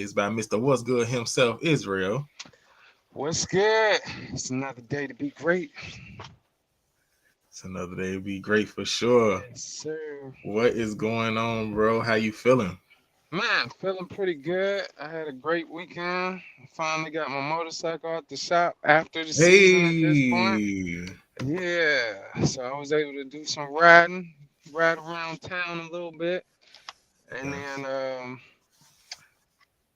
is by Mr. What's Good himself, Israel. What's good? It's another day to be great. It's another day to be great for sure. Yes, sir. What is going on, bro? How you feeling? Man, feeling pretty good. I had a great weekend. I finally got my motorcycle out the shop after the season at this point. Hey. Yeah, so I was able to do some riding, ride around town a little bit, and Okay. then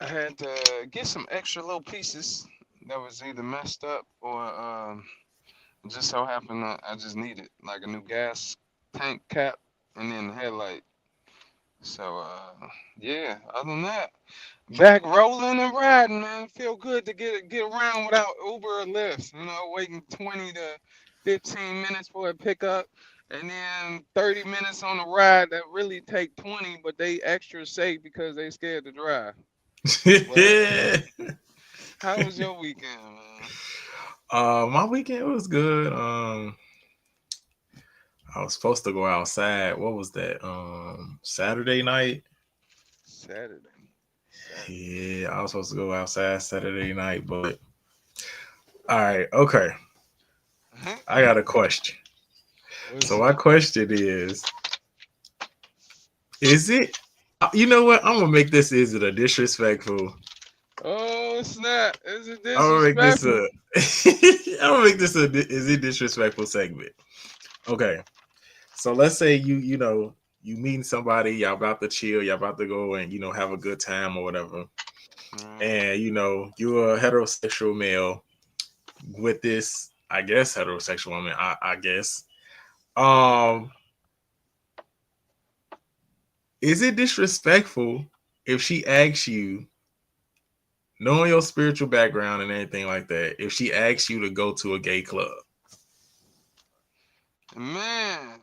I had to get some extra little pieces that was either messed up or just so happened that I just needed like a new gas tank cap and then the headlight. So yeah, other than that, back rolling and riding, man. Feel good to get around without Uber or Lyft. Waiting 20 to 15 minutes for a pickup, and then 30 minutes on a ride that really take 20, but they extra safe because they scared to drive. But how was your weekend, man? My weekend was good. I was supposed to go outside. What was that? Saturday night. Saturday. Saturday. Yeah, I was supposed to go outside Saturday night, but all right, okay. Uh-huh. I got a question. What's So my up? question is it? You know what? I'm gonna make this. Is it a disrespectful? Oh snap! Is it I'm gonna make this disrespectful? a. I'm gonna make this a. Is it disrespectful segment? Okay. So let's say you meeting somebody, y'all about to chill, y'all about to go and have a good time or whatever, Right. and you're a heterosexual male with this, I guess, heterosexual woman. I guess. Um, is it disrespectful if she asks you, knowing your spiritual background and anything like that, if she asks you to go to a gay club? Man,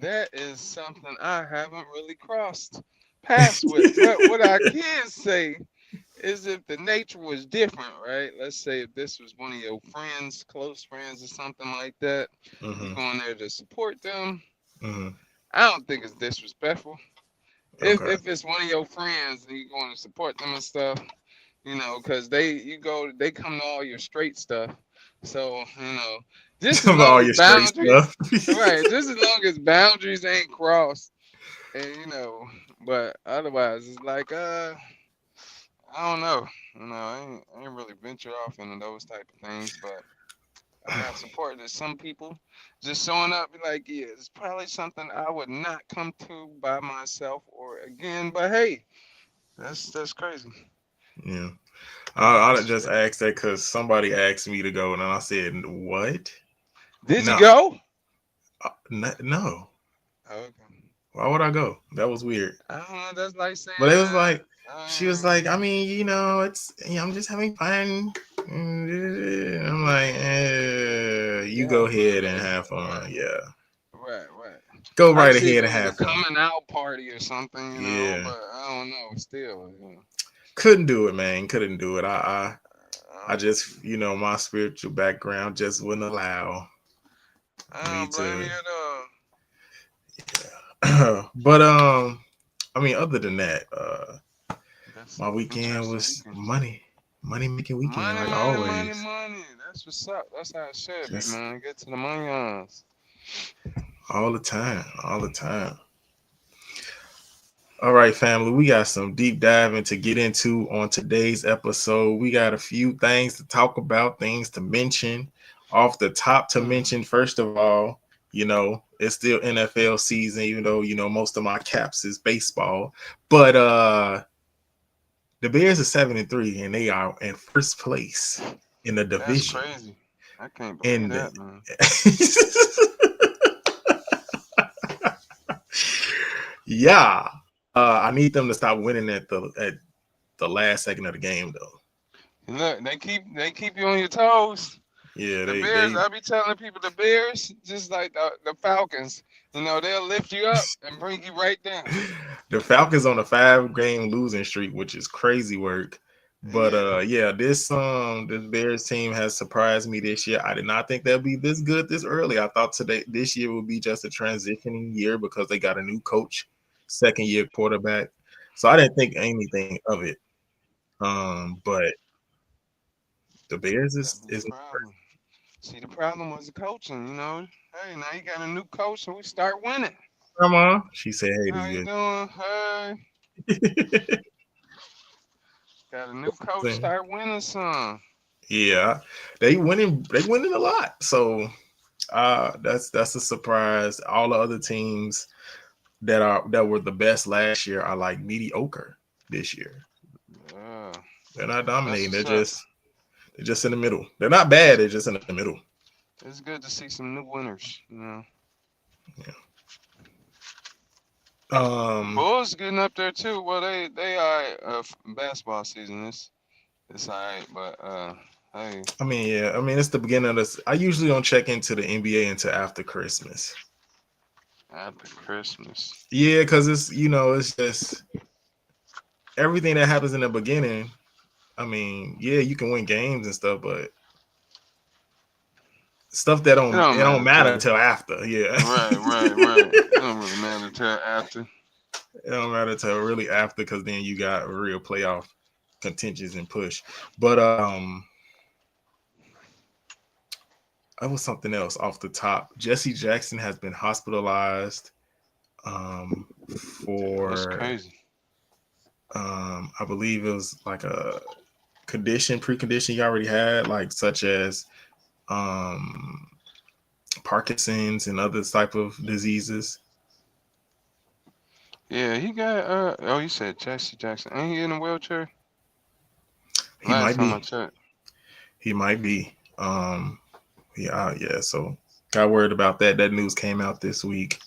that is something I haven't really crossed paths with. But what I can say is if the nature was different, right? Let's say if this was one of your friends, close friends, or something like that, you Mm-hmm. going there to support them. Mm-hmm. I don't think it's disrespectful. If Okay. if it's one of your friends and you going to support them and stuff, because they come to all your straight stuff. So just as Of long all as your straight boundaries, stuff. right? Just as long as boundaries ain't crossed, and but otherwise it's like I don't know. I ain't really venture off into those type of things, but I have supported some people just showing up, be like, yeah, it's probably something I would not come to by myself or again, but hey, that's crazy. Yeah. That's I just disrespectful. asked that because somebody asked me to go, and I said, "What? Did you No, go? no. Okay. Why would I go? That was weird." I don't know. That's like But saying it was like she was uh, like, "I mean, it's I'm just having fun." And I'm like, you "You go have fun ahead and though. have fun. Right, Yeah, right, right. go I right can see if ahead it and was a have fun." coming out party or something, Yeah, but I don't know. Still, couldn't do it, man. Couldn't do it. I I just, my spiritual background just wouldn't allow me don't blame you to. at all. But I mean, other than that, That's my an weekend interesting was weekend. money making weekend, Money, like money, money, always. money. That's what's up. That's how it should be, Just man. Get to the money ons. all the time, all the time. All right, family, we got some deep diving to get into on today's episode. We got a few things to talk about, things to mention. Off the top to Hmm. mention, first of all, it's still NFL season, even though, most of my caps is baseball. But the Bears are 7-3 and they are in first place in the That's division. crazy. I can't believe In the that, man. yeah. I need them to stop winning at the last second of the game though. Look, they keep you on your toes. Yeah, The they Bears, they I be telling people the Bears, just like the Falcons, they'll lift you up and bring you right down. the Falcons on a 5-game losing streak, which is crazy work. But Yeah. yeah, this Bears team has surprised me this year. I did not think they'll be this good this early. I thought this year would be just a transitioning year because they got a new coach, second year quarterback. So I didn't think anything of it. But the Bears That'd be the is problem. See, the problem was the coaching. Hey, now you got a new coach, and we start winning. grandma. She said, "Hey, How you this doing? Hey, good." got a new coach, start winning some. Yeah, they winning. They winning a lot. So that's a surprise. All the other teams that were the best last year are like mediocre this year. Yeah, They're not that's dominating. what's up. They're just in the middle. They're not bad. They're just in the middle. It's good to see some new winners. Yeah. The Um, Bulls getting up there too. Well, they are basketball season. It's all right, but hey, I mean, yeah. I mean, it's the beginning of this. I usually don't check into the NBA until after Christmas. after Christmas. Yeah, because it's just everything that happens in the beginning. I mean, yeah, you can win games and stuff, but stuff that It don't don't it don't matter matter till till after. Yeah, right. It don't really matter till after. it don't matter till really after because then you got real playoff contentions and push. But it was something else off the top. Jesse Jackson has been hospitalized That's for crazy. I believe it was like a precondition he already had, like such as um Parkinson's and other type of diseases. Yeah, he got oh, you said Jesse Jackson. Ain't he in a wheelchair? He Last might time I be. checked. He might be. Yeah. So got worried about that. That news came out this week.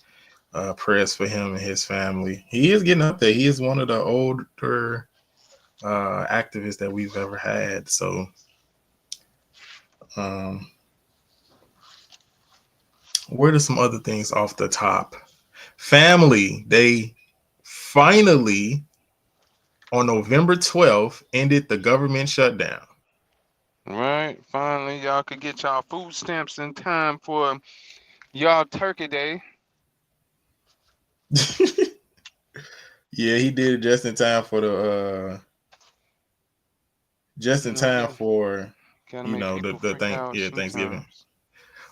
Prayers for him and his family. He is getting up there. He is one of the older activists that we've ever had. So, um, where are some other things off the top? Family. They finally on November 12th ended the government shutdown. Right. Finally, y'all could get y'all food stamps in time for y'all Turkey Day. Yeah, he did it just in time for just in time Gotta for make people the freak thing out yeah Thanksgiving. sometimes.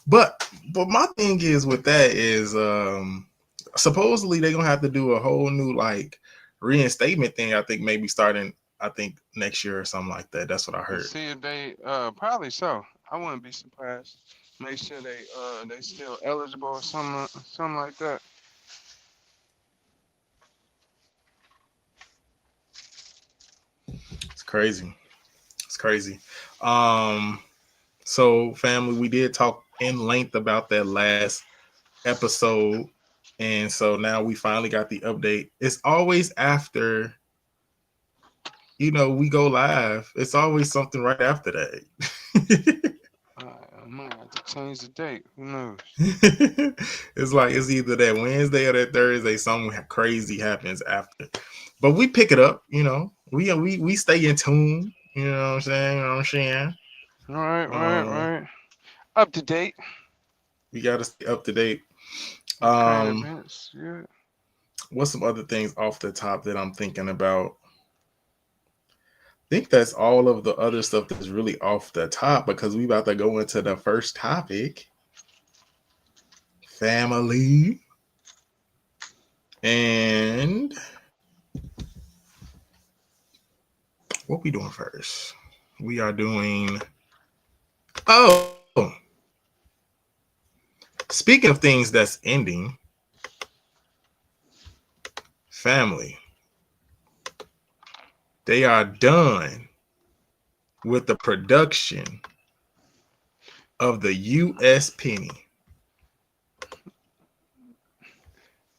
But my thing is with that is supposedly they're gonna have to do a whole new like reinstatement thing. I think maybe starting I think next year or something like that. That's what I Let's heard. see if they probably so. I wouldn't be surprised. Make sure they still eligible or something like that. It's crazy. It's crazy. Um, so family, we did talk in length about that last episode, and so now we finally got the update. It's always after we go live. It's always something right after that. I might have to change the date. Who knows? It's like it's either that Wednesday or that Thursday. Something crazy happens after, but we pick it up. We stay in tune. You know what I'm saying? You know what I'm saying? Um, Right. Up to date we got to stay up to date. with current Um, events. Yeah. what's some other things off the top that I'm thinking about? I think that's all of the other stuff that's really off the top because we about to go into the first topic, family, and what we doing first? We are doing. Oh, speaking of things that's ending, family, they are done with the production of the U.S. penny.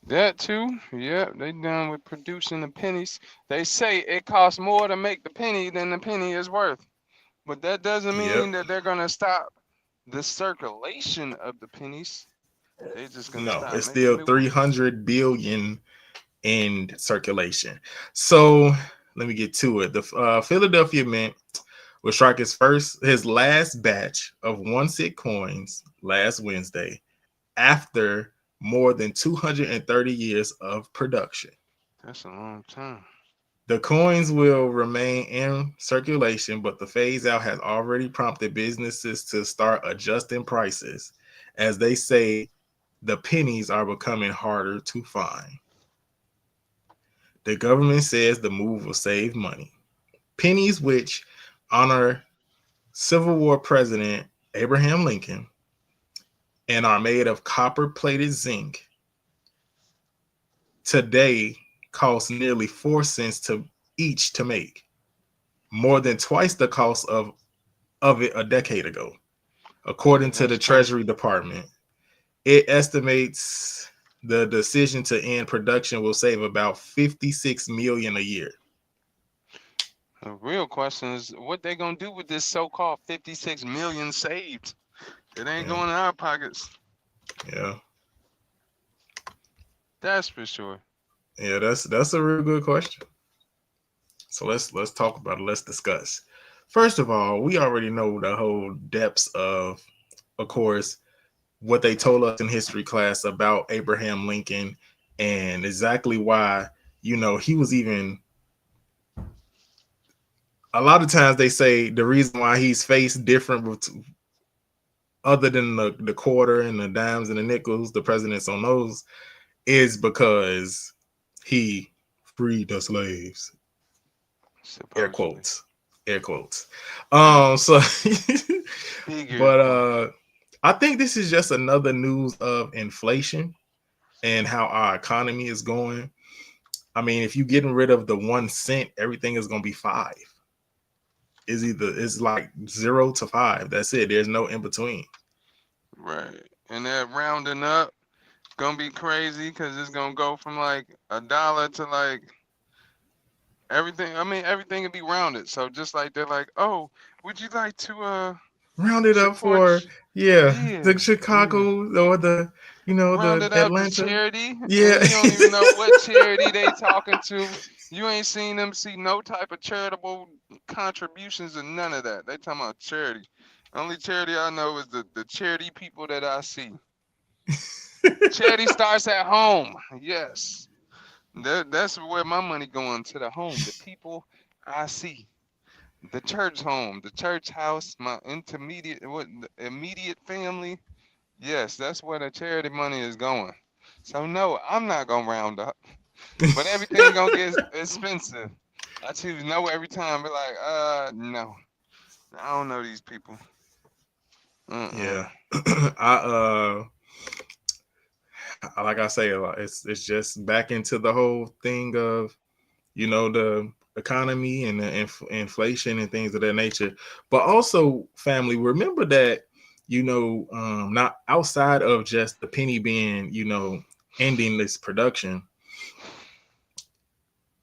That too. Yeah, they done with producing the pennies. They say it costs more to make the penny than the penny is worth. But that doesn't Yep. mean that they're gonna stop the circulation of the pennies. They're just gonna No, stop it's making still new ones. 300 billion in circulation. So let me get to it. The Philadelphia Mint will strike his last batch of one cent coins last Wednesday after more than 230 years of production. That's a long time. The coins will remain in circulation, but the phase out has already prompted businesses to start adjusting prices. As they say, the pennies are becoming harder to find. The government says the move will save money. Pennies, which honor Civil War President Abraham Lincoln and are made of copper plated zinc, today cost nearly 4 cents to each to make, more than twice the cost of it a decade ago, Yeah, according to the that's crazy. Treasury Department. It estimates the decision to end production will save about 56 million a year. The real question is what they gonna do with this so-called 56 million saved? It ain't Yeah, going in our pockets. yeah, That's for sure. yeah. That's a real good question. So let's talk about it. Let's discuss. First of all, we already know the whole depths of course, what they told us in history class about Abraham Lincoln and exactly why, he was even a lot of times they say the reason why he's faced different other than the quarter and the dimes and the nickels, the presidents on those, is because he freed the slaves. Air Supposedly. quotes. Air quotes. Mm, So but figuratively. I think this is just another news of inflation and how our economy is going. I mean, if you're getting rid of the 1 cent, everything is gonna be five. It's like 0 to 5. That's it. There's no in between. Right. And that rounding up gonna be crazy because it's gonna go from like $1 to like everything. I mean, everything will be rounded. So just like they're like, oh, would you like to Round it up support? for, yeah, Yeah, the yeah. Chicago or Round the it up to Atlanta. charity, Yeah. and you don't even know what charity they talking to. You ain't seen them see no type of charitable contributions and none of that. They talking about charity. Only charity I know is the charity people that I see. Charity starts at home. Yes. That's where my money going to the home. The people I see. The church home, the church house, my intermediate what the immediate family. Yes, that's where the charity money is going. So no, I'm not gonna round up. But everything gonna get expensive. I choose no every time. Be like, no. I don't know these people. Uh-uh. Yeah. I like I say, it's just back into the whole thing of the economy and the inflation and things of that nature. But also, family, remember that not outside of just the penny being ending this production.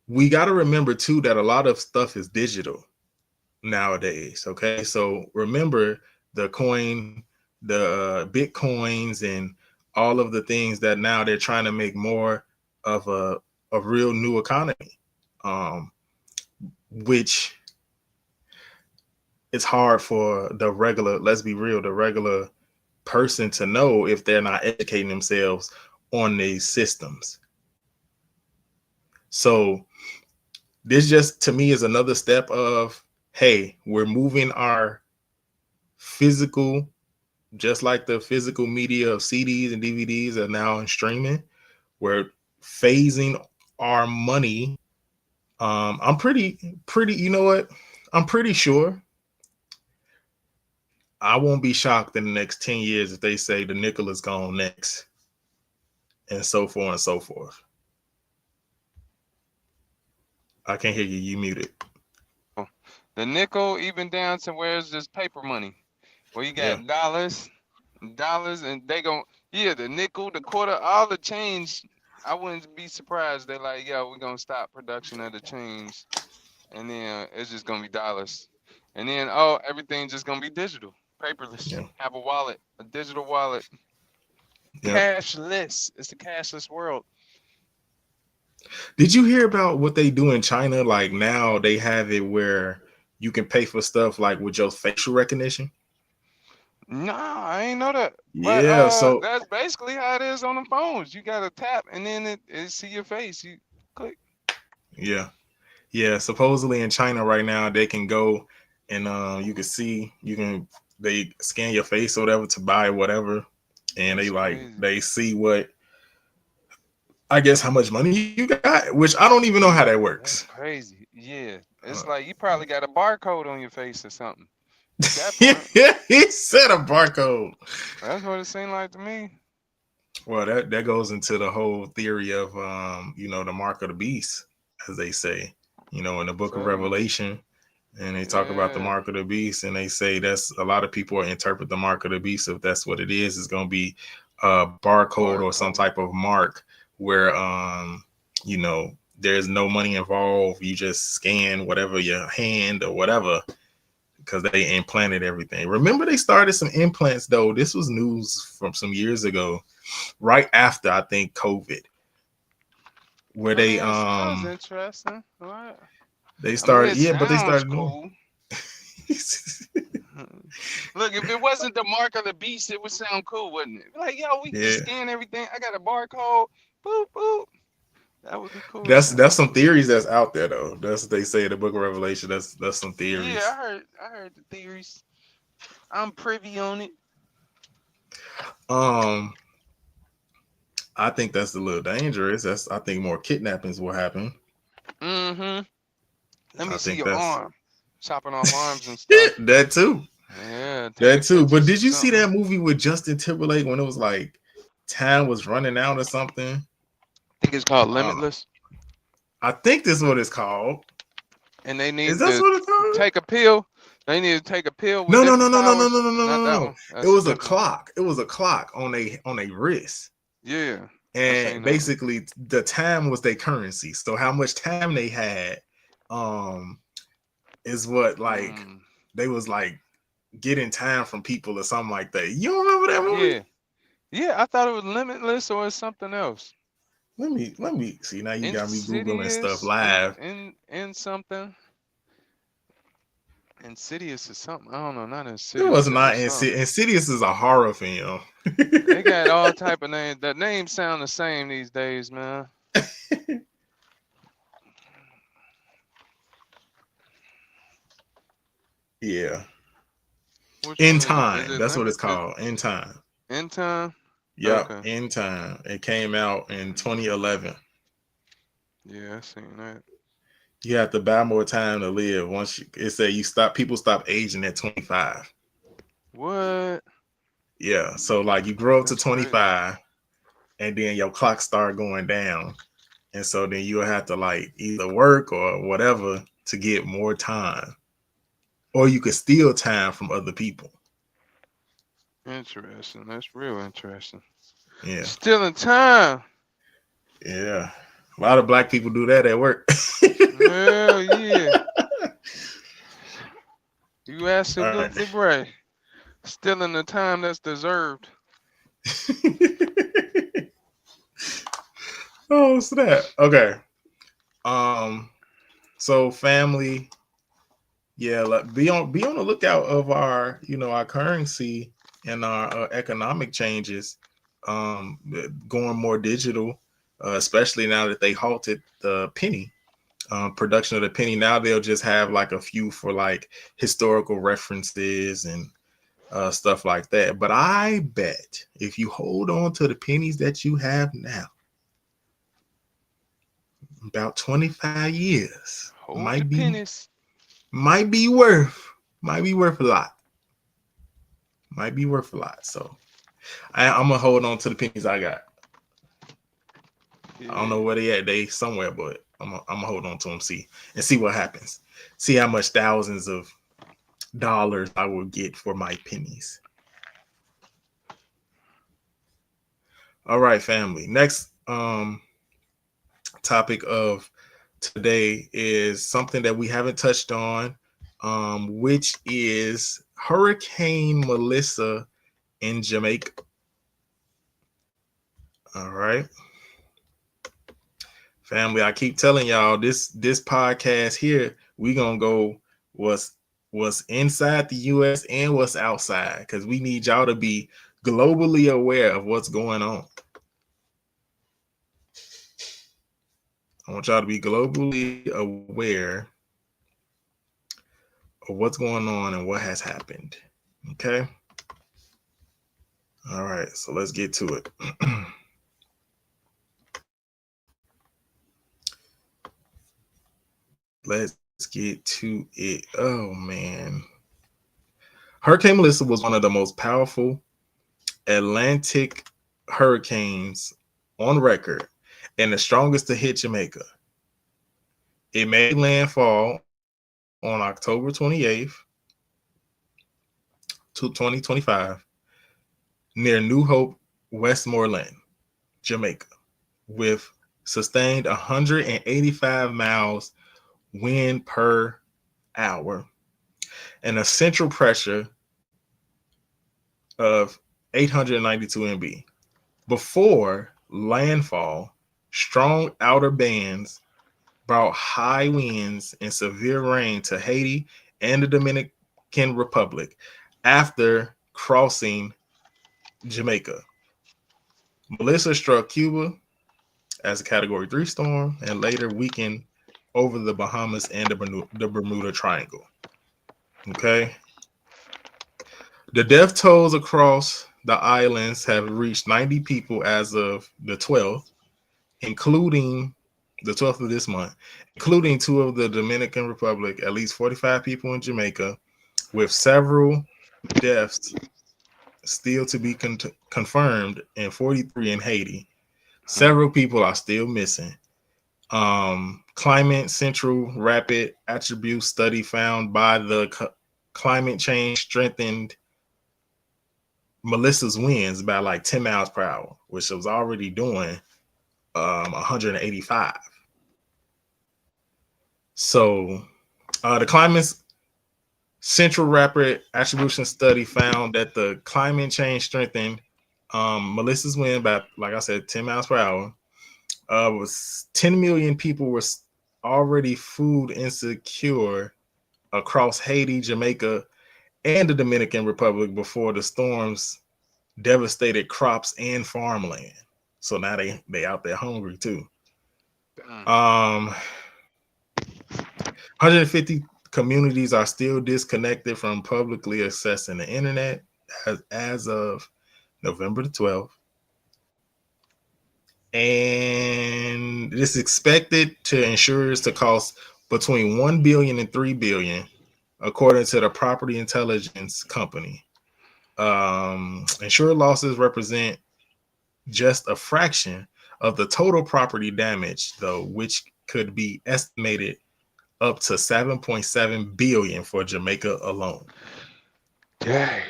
We got to remember too that a lot of stuff is digital nowadays. Okay, so remember the coin, the bitcoins, and all of the things that now they're trying to make more of a real new economy, um, which it's hard for the regular. Let's be real, the regular person to know if they're not educating themselves on these systems. So this just to me is another step of, hey, we're moving our physical, just like the physical media of CDs and DVDs are now in streaming. We're phasing our money. I'm pretty. You know what? I'm pretty sure I won't be shocked in the next 10 years if they say the nickel is gone next, and so forth and so forth. I can't hear you. You muted. Oh, the nickel even down to where it's just paper money. Where you Yeah, got dollars, and they gon' yeah, the nickel, the quarter, all the change. I wouldn't be surprised. They're like, yo, we're gonna stop production of the change, and then it's just gonna be dollars, and then oh, everything just gonna be digital, paperless. yeah, Have a wallet, a digital wallet, yeah. cashless. It's the cashless world. Did you hear about what they do in China? Like now they have it where you can pay for stuff like with your facial recognition. Nah, I ain't know that. But Yeah, so that's basically how it is on the phones. You gotta tap, and then it see your face. You click. yeah, Yeah, supposedly in China right now they can go and you can they scan your face or whatever to buy whatever, and That's crazy. they see what, I guess, how much money you got, which I don't even know how that works. That's crazy. Yeah. Uh, It's like you probably got a barcode on your face or something. At that point, he said a barcode. that's what it seemed like to me. Well, that goes into the whole theory of the mark of the beast, as they say, in the I'm book of telling you. Revelation. And they talk about the Yeah. mark of the beast, and they say that's a lot of people interpret the mark of the beast. If that's what it is, it's going to be a barcode or some Barcode. type of mark where, there's no money involved. You just scan whatever your hand or whatever, because they implanted everything. Remember, they started some implants though. This was news from some years ago, right after I think COVID, where I they mean, it sounds interesting. What? they I mean, started, it yeah, but they sounds started doing. cool. Look, if it wasn't the mark of the beast, it would sound cool, wouldn't it? Like, yo, we can Yeah, scan everything. I got a barcode. Boop, boop. That would be cool as that's hell. some theories that's out there though. That's what they say in the Book of Revelation. That's some Yeah, theories. I heard the theories. I'm privy on it. Um, I think that's a little dangerous. I think more kidnappings will happen. Mm-hmm. Let I me see think your that's arm. Chopping off arms and stuff. that too. Yeah, That taking too. But pictures or did you see something. that movie with Justin Timberlake when it was like time was running out or something? I think it's called Uh, Limitless. I think this is what it's called. And they Is need that to what it's called? take a pill. They need to take a pill with No, no, no, different no, no, no, no, powers. no, no, Not no, that no. one. It That's a was a different. clock. It was a clock on a wrist. Yeah, I And seen that one. basically the time was their currency. So how much time they had, um, is what, like, Mm. they was like getting time from people or something like that. You don't remember that movie? Yeah, yeah. I thought it was Limitless or it's something else. Let me see. Now you got me googling stuff Insidious and live. something. Insidious or something. I don't know. Not It was Insidious. It not was something. Insidious is a horror film. They got all type of names. The names sound the same these days, man. Yeah. Which In one is it? Is Time. it That's what limit? it's called. In Time. In time? Yep. Okay. In Time. It came out in 2011. Yeah, I seen that. You have to buy more time to live. It say you stop, people stop aging at 25. What? Yeah. So like you grow up to That's crazy. 25 and then your clock start going down. And so then you'll have to like either work or whatever to get more time. Or you could steal time from other people. Interesting. That's real interesting. Yeah. Still in time. Yeah. A lot of black people do that at work. Hell yeah. You All right. absolutely right. Still in the time that's deserved. Oh snap. Okay. Um so family, yeah, like be on the lookout of our, our currency and our economic changes, going more digital, especially now that they halted the penny, production of the penny. Now they'll just have like a few for like historical references and stuff like that. But I bet if you hold on to the pennies that you have now, about 25 years, Hold your pennies. might be worth might be worth a lot. Might be worth a lot. So I'm gonna hold on to the pennies I got. I don't know Yeah. where they at. They somewhere, but I'm gonna hold on to them. See what happens. See how much thousands of dollars I will get for my pennies. All right, family. Next topic of today is something that we haven't touched on, which is Hurricane Melissa in Jamaica. All right, family. I keep telling y'all this podcast here, we gonna go what's inside the U.S. and what's outside, because we need y'all to be globally aware of what's going on. I want y'all to be globally aware of what's going on and what has happened. Okay. All right. So let's get to it. Let's get to it. Oh, man. Hurricane Melissa was one of the most powerful Atlantic hurricanes on record and the strongest to hit Jamaica. It made landfall on October 28th, 2025, near New Hope, Westmoreland, Jamaica, with sustained 185 miles wind per hour and a central pressure of 892 MB. Before landfall, strong outer bands brought high winds and severe rain to Haiti and the Dominican Republic after crossing Jamaica. Melissa struck Cuba as a Category 3 storm and later weakened over the Bahamas and the Bermuda Triangle. Okay. The death tolls across the islands have reached 90 people as of the 12th, including the 12th of this month, including 2 of the Dominican Republic, at least 45 people in Jamaica, with several deaths still to be confirmed and 43 in Haiti. Several people are still missing. Climate Central Rapid Attribute Study found by the climate change strengthened Melissa's winds by like 10 miles per hour, which was already doing 185. So the Climate Central Rapid Attribution Study found that the climate change strengthened Melissa's wind by, like I said, 10 miles per hour. Was 10 million people were already food insecure across Haiti, Jamaica, and the Dominican Republic before the storms devastated crops and farmland. So now they out there hungry too. 150 communities are still disconnected from publicly accessing the internet as of November the 12th. And this is expected to insurers to cost between 1 billion and 3 billion, according to the property intelligence company. Insured losses represent just a fraction of the total property damage, though, which could be estimated up to 7.7 billion for Jamaica alone. Dang.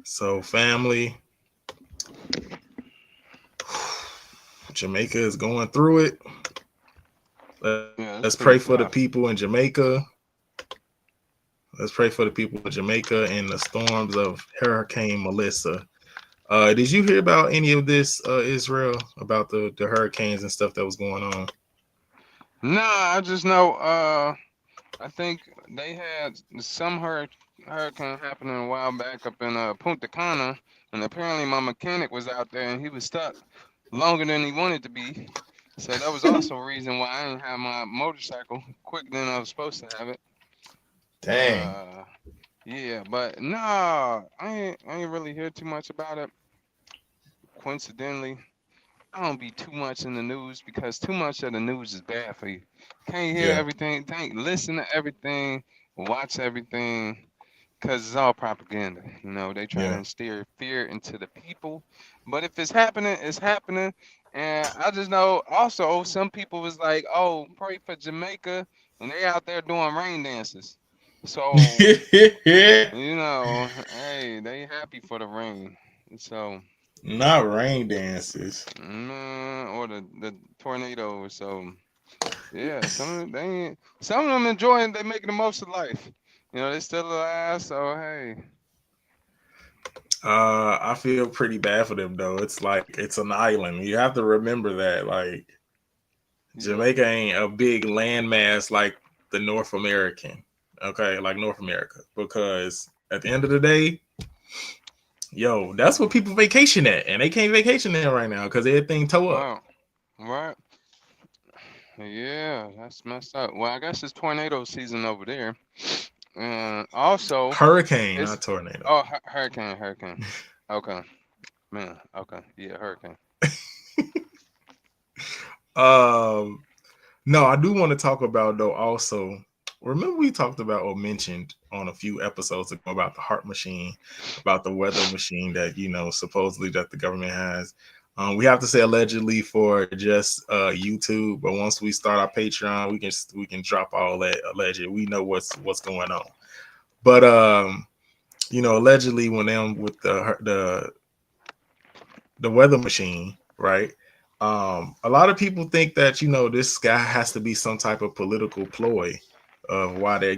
So, family, Jamaica is going through it. Let's pray for the people in Jamaica. Let's pray for the people in Jamaica and the storms of Hurricane Melissa. Did you hear about any of this, Israel, about the hurricanes and stuff that was going on? Nah, I just know. I think they had some hurricane happening a while back up in Punta Cana, and apparently my mechanic was out there and he was stuck longer than he wanted to be. So that was also a reason why I didn't have my motorcycle quicker than I was supposed to have it. Dang. Yeah, but no, I ain't really hear too much about it. Coincidentally, I don't be too much in the news because too much of the news is bad for you. Can't hear everything, can't listen to everything, watch everything, because it's all propaganda. You know, they try to instill fear into the people. But if it's happening, it's happening. And I just know also some people was like, oh, pray for Jamaica, and they out there doing rain dances. So, you know, hey, they happy for the rain. So, not rain dances. or the tornado. So, yeah, some of them enjoying, they making the most of life. You know, they still alive. So, hey. I feel pretty bad for them though. It's like it's an island. You have to remember that. Like Jamaica ain't a big landmass like the North American. Okay, like North America. Because at the end of the day, yo, that's what people vacation at, and they can't vacation there right now because everything tore up. Right. Yeah, that's messed up. Well, I guess it's tornado season over there. And also, Hurricane, it's not tornado. oh hurricane. Okay, man. Okay, yeah, hurricane. Um, no, I do want to talk about though also. Remember we talked about or mentioned on a few episodes ago about the heart machine, about the weather machine that supposedly that the government has. We have to say allegedly for just YouTube, but once we start our Patreon, we can drop all that alleged. We know what's going on, but allegedly when them with the weather machine, right? A lot of people think that this guy has to be some type of political ploy of why they're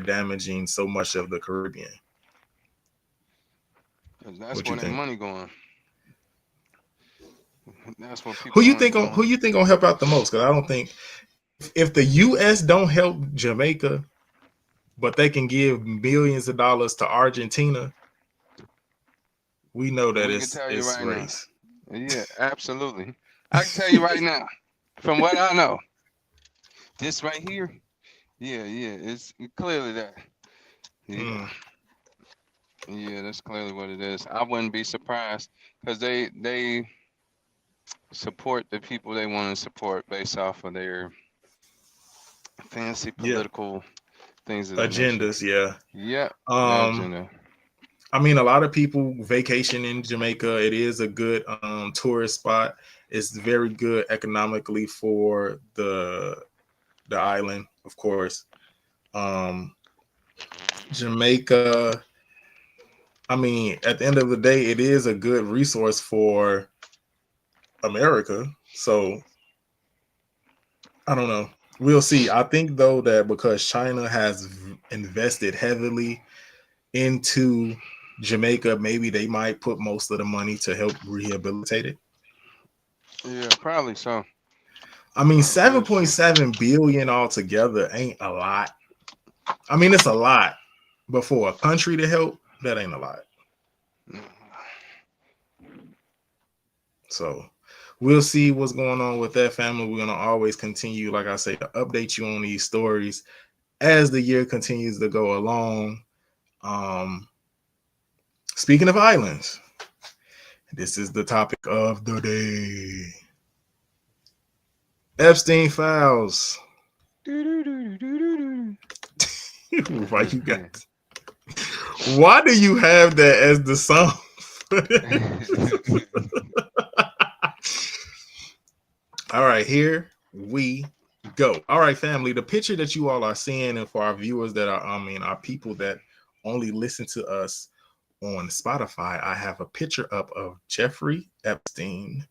damaging so much of the Caribbean. 'Cause that's What where you their think? money going. That's where Who people you money think on going. who you think gonna help out the most? Because I don't think if the U.S. don't help Jamaica, but they can give millions of dollars to Argentina, we know that We can it's tell you it's right now. race. Yeah, absolutely. I can tell you right now, from what I know, this right here. Yeah, it's clearly that. Yeah, Mm, yeah, that's clearly what it is. I wouldn't be surprised because they support the people they want to support based off of their fancy yeah, political things of that nature. agendas. Yeah. Yep, that Um, agenda. I mean, a lot of people vacation in Jamaica. It is a good tourist spot. It's very good economically for the island, of course. Um, Jamaica. I mean, at the end of the day, it is a good resource for America. So I don't know. We'll see. I think though that because China has invested heavily into Jamaica, maybe they might put most of the money to help rehabilitate it. Yeah, probably so. I mean, Real shit. 7.7 billion altogether ain't a lot. I mean, it's a lot, but for a country to help, that ain't a lot. So we'll see what's going on with that family. We're gonna always continue, like I say, to update you on these stories as the year continues to go along. Um, Speaking of islands, this is the topic of the day. Epstein Files. Why you got? Why do you have that as the song? All right, here we go. All right, family. The picture that you all are seeing, and for our viewers that are, our people that only listen to us on Spotify, I have a picture up of Jeffrey Epstein.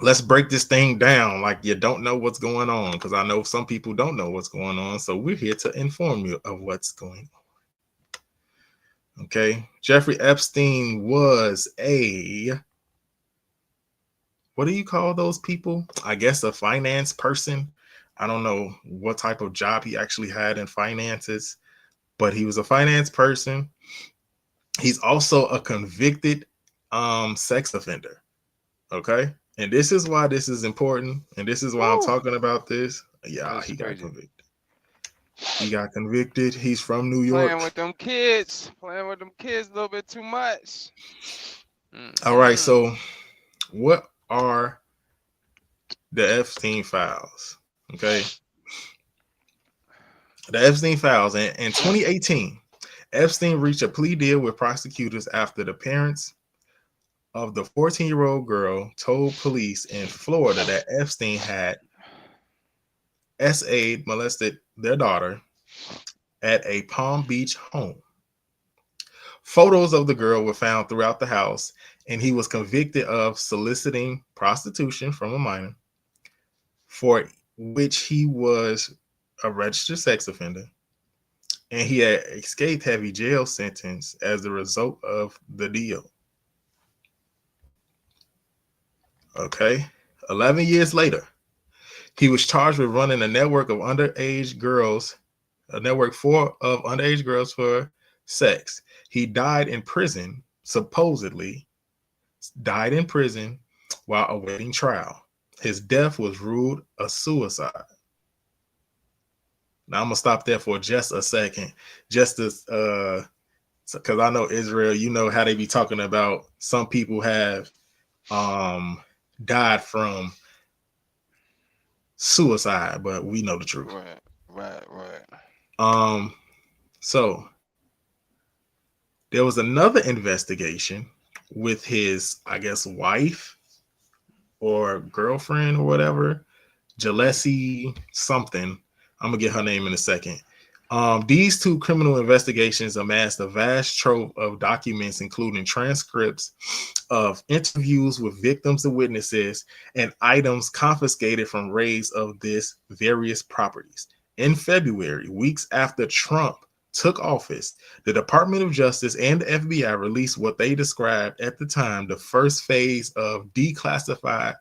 Let's break this thing down like you don't know what's going on, because I know some people don't know what's going on. So we're here to inform you of what's going on. Okay. Jeffrey Epstein was what do you call those people? I guess a finance person. I don't know what type of job he actually had in finances, but he was a finance person. He's also a convicted sex offender. Okay. And this is why this is important. And this is why I'm Woo, talking about this. Yeah, that's he got crazy. convicted. He got convicted. He's from New Playing York. with them kids, playing with them kids a little bit too much. All right. Mm-mm. So, what are the Epstein files? Okay. The Epstein files. In 2018, Epstein reached a plea deal with prosecutors after the parents of the 14-year-old girl told police in Florida that Epstein had SA'd, molested their daughter at a Palm Beach home. Photos of the girl were found throughout the house, and he was convicted of soliciting prostitution from a minor, for which he was a registered sex offender, and he had escaped heavy jail sentence as a result of the deal. Okay. 11 years later, he was charged with running a network of underage girls, a network of underage girls for sex. He died in prison, supposedly died in prison while awaiting trial. His death was ruled a suicide. Now I'm gonna stop there for just a second, just to because I know Israel, you know how they be talking about some people have um died from suicide, but we know the truth. Right, right, right. Um, so there was another investigation with his, I guess, wife or girlfriend or whatever, Jalessi something. I'm gonna get her name in a second. These two criminal investigations amassed a vast trove of documents, including transcripts of interviews with victims and witnesses, and items confiscated from raids of this various properties. In February, weeks after Trump took office, the Department of Justice and the FBI released what they described at the time the first phase of declassified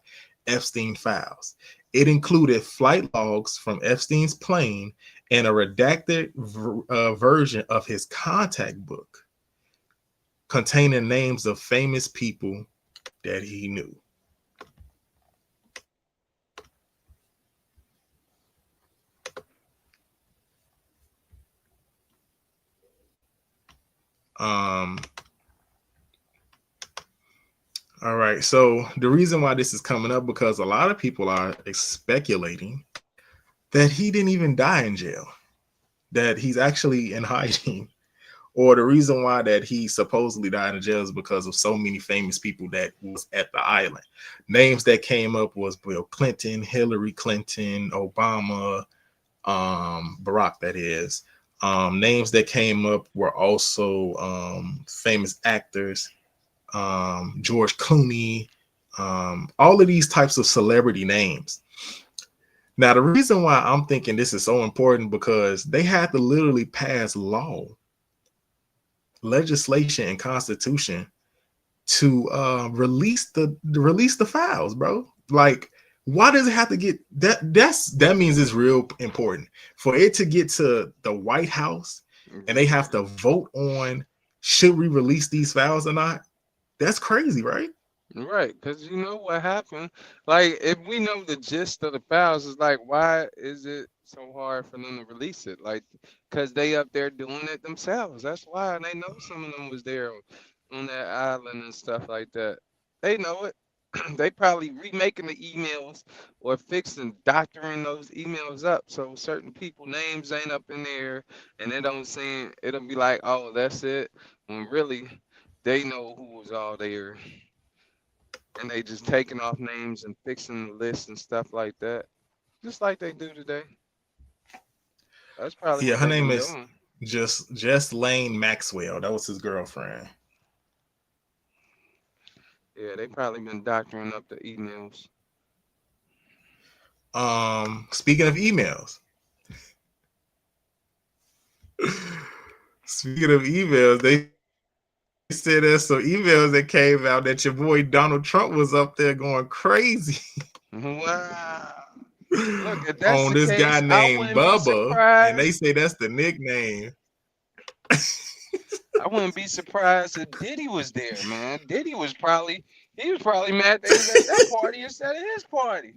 Epstein Files. It included flight logs from Epstein's plane and a redacted version of his contact book containing names of famous people that he knew. Um, all right. So the reason why this is coming up because a lot of people are speculating that he didn't even die in jail, that he's actually in hiding, or the reason why that he supposedly died in jail is because of so many famous people that was at the island. Names that came up was Bill Clinton, Hillary Clinton, Obama, Barack, that is. Names that came up were also famous actors, George Clooney, all of these types of celebrity names. Now, the reason why I'm thinking this is so important because they had to literally pass law, legislation, and constitution to release the files, bro. Like, why does it have to get that? That means it's real important for it to get to the White House, and they have to vote on should we release these files or not. That's crazy, right? Right, because you know what happened. Like, if we know the gist of the files, it's like, why is it so hard for them to release it? Like, because they up there doing it themselves. That's why. And they know some of them was there on that island and stuff like that. They know it. They probably remaking the emails or fixing, doctoring those emails up so certain people names ain't up in there, and they don't say it'll be like, oh, that's it. When really, they know who was all there and they just taking off names and fixing the list and stuff like that, just like they do today. That's probably Yeah, what her they've name been is doing. just Lane Maxwell. That was his girlfriend. Yeah, they probably been doctoring up the emails. Speaking of emails, speaking of emails, they said there's some emails that came out that your boy Donald Trump was up there going crazy Wow. Look, if on that's this the guy case, named I wouldn't be Bubba, and they surprised. say that's the nickname. I wouldn't be surprised if Diddy was there, man. Diddy was probably he was probably mad they was at that party instead of his party.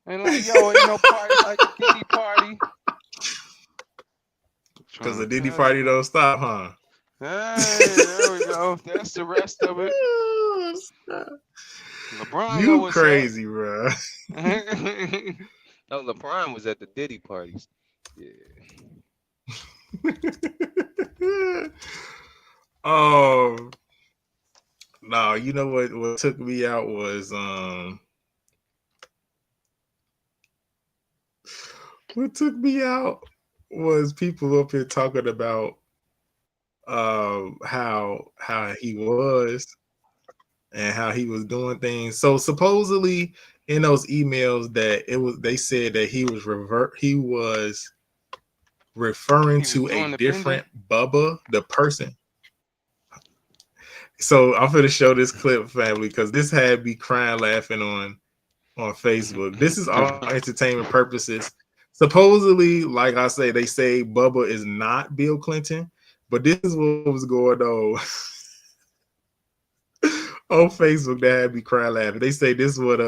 And like, yo, ain't no party like the Diddy party. Because the Trying to Diddy tell party you. don't stop, huh? Hey, there we go. That's the rest of it. LeBron know You what's up. crazy, bro. No, LeBron was at the Diddy parties. Yeah. Oh no, you know what took me out was what took me out was people up here talking about how he was and how he was doing things. So supposedly in those emails that it was they said that he was referring He was to a doing the bending. different Bubba, the person. So I'm gonna show this clip, family, because this had me crying laughing on Facebook. This is all entertainment purposes. Supposedly, like I say, they say Bubba is not Bill Clinton, but this is what was going on on Facebook that had me crying laughing. They say this is what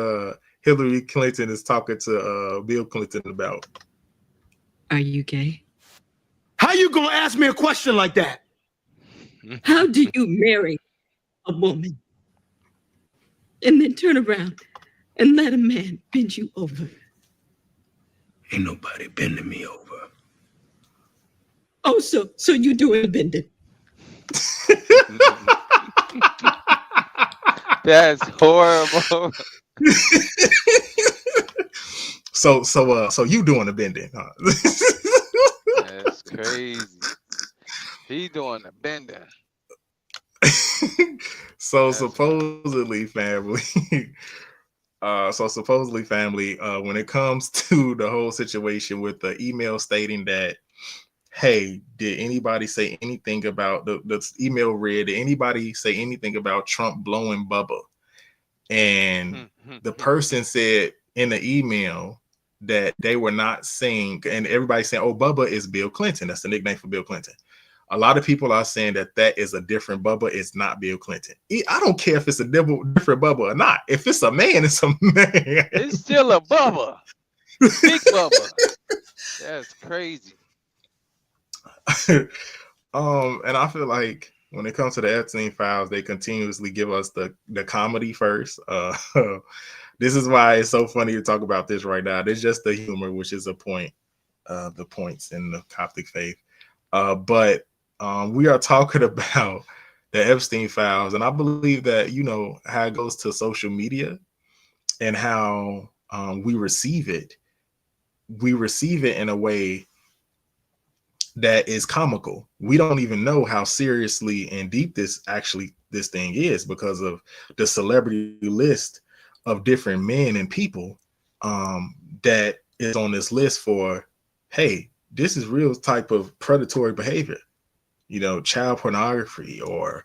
Hillary Clinton is talking to Bill Clinton about. Are you gay? How you gonna ask me a question like that? How do you marry a woman and then turn around and let a man bend you over? Ain't nobody bending me over. Oh, so you doing the bending? That's horrible. So you doing the bending, huh? That's crazy. He doing the bending. So That's supposedly, family. When it comes to the whole situation with the email stating that, hey, did anybody say anything about the email read? Did anybody say anything about Trump blowing Bubba? And the person said in the email that they were not saying, and everybody saying, oh, Bubba is Bill Clinton. That's the nickname for Bill Clinton. A lot of people are saying that is a different Bubba. It's not Bill Clinton. I don't care if it's a different Bubba or not. If it's a man, it's a man. It's still a Bubba. Big Bubba. That's crazy. And I feel like when it comes to the Epstein Files, they continuously give us the comedy first. This is why it's so funny to talk about this right now. There's just the humor, which is a point, the points in the Coptic faith. But we are talking about the Epstein Files, and I believe that, you know, how it goes to social media and how we receive it. We receive it in a way that is comical. We don't even know how seriously and deep this thing is because of the celebrity list of different men and people that is on this list for, hey, this is real type of predatory behavior, you know, child pornography or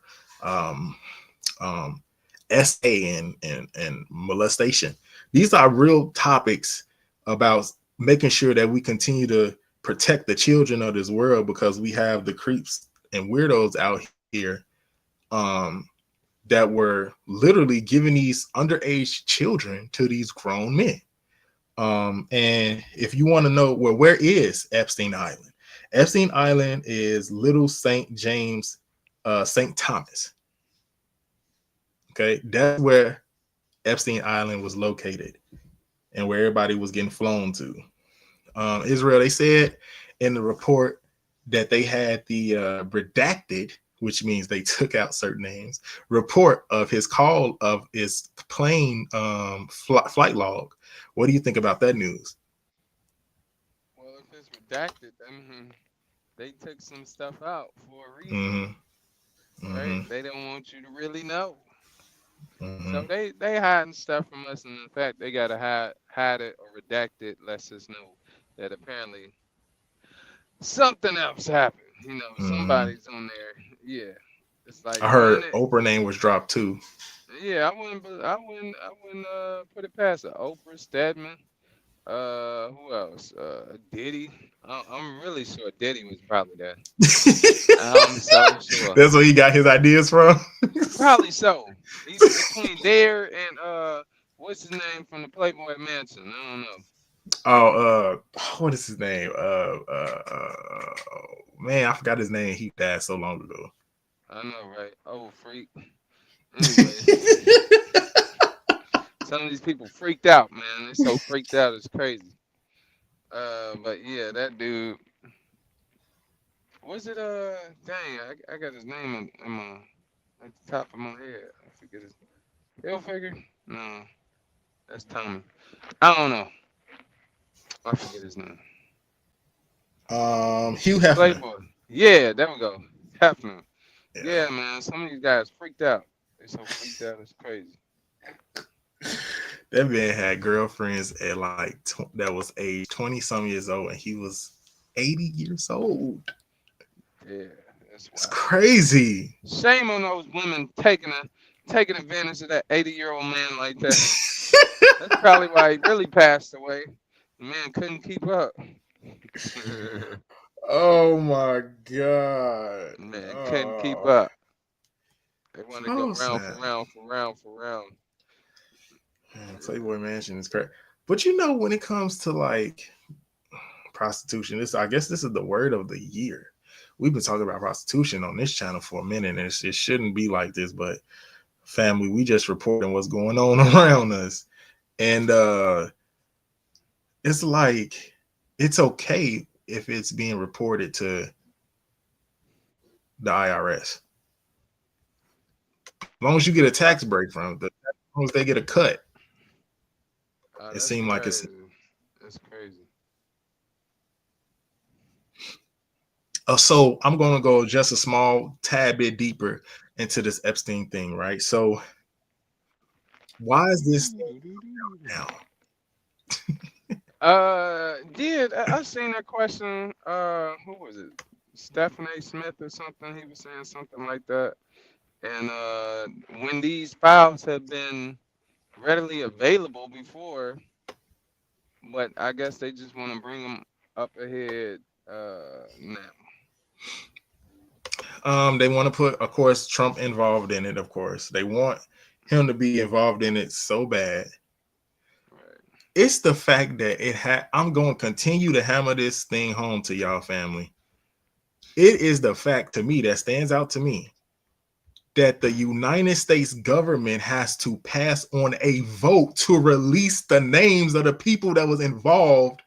SA and molestation. These are real topics about making sure that we continue to protect the children of this world, because we have the creeps and weirdos out here that were literally giving these underage children to these grown men. And if you want to know, well, where is Epstein Island? Epstein Island is Little St. James, St. Thomas. Okay, that's where Epstein Island was located and where everybody was getting flown to. Israel, they said in the report that they had the redacted, which means they took out certain names, report of his call of his plane flight log. What do you think about that news? Well, if it's redacted, I mean, they took some stuff out for a reason, right? They don't want you to really know. So they hiding stuff from us, and in fact, they gotta hide it or redact it, lets us know that apparently something else happened. You know, somebody's on there. Yeah, it's like I heard Oprah name was dropped too. Yeah, I wouldn't put it past her. Oprah, Stedman, who else? Diddy. I'm really sure Diddy was probably there. I'm so sure. That's where he got his ideas from. Probably so. Either between there and what's his name from the Playboy Mansion? I don't know. What is his name? Man, I forgot his name. He died so long ago. I know, right? Oh, freak. Anyway, some of these people freaked out, man. They're so freaked out, it's crazy. But yeah, that dude. Was it dang, I got his name in my at the top of my head. I forget his Hilfiger? No, that's Tommy. I don't know. I forget his name. Hugh Hefner. Playboy. Yeah, there we go. Hefner. Yeah, man. Some of these guys freaked out. They're so freaked out, it's crazy. That man had girlfriends at like that was age 20 some years old, and he was 80 years old. Yeah, that's wild. It's crazy. Shame on those women taking advantage of that 80-year-old man like that. That's probably why he really passed away. The man couldn't keep up. Oh my God. Man couldn't keep up. They want to go round for round. Playboy Mansion is correct. But you know, when it comes to like prostitution, I guess this is the word of the year. We've been talking about prostitution on this channel for a minute, and it shouldn't be like this, but family, we just reporting what's going on around us. And it's like it's okay if it's being reported to the IRS. As long as you get a tax break from it, as long as they get a cut, it That's seemed like it's crazy. That's crazy. so I'm going to go just a small tad bit deeper into this Epstein thing, right? So why is this now? Yeah, I seen that question. Who was it? Stephen A. Smith or something. He was saying something like that. And when these files have been readily available before, but I guess they just want to bring them up ahead now. They want to put, of course, Trump involved in it. Of course, they want him to be involved in it so bad. Right. It's the fact that it had. I'm going to continue to hammer this thing home to y'all, family. It is the fact to me that stands out to me that the United States government has to pass on a vote to release the names of the people that was involved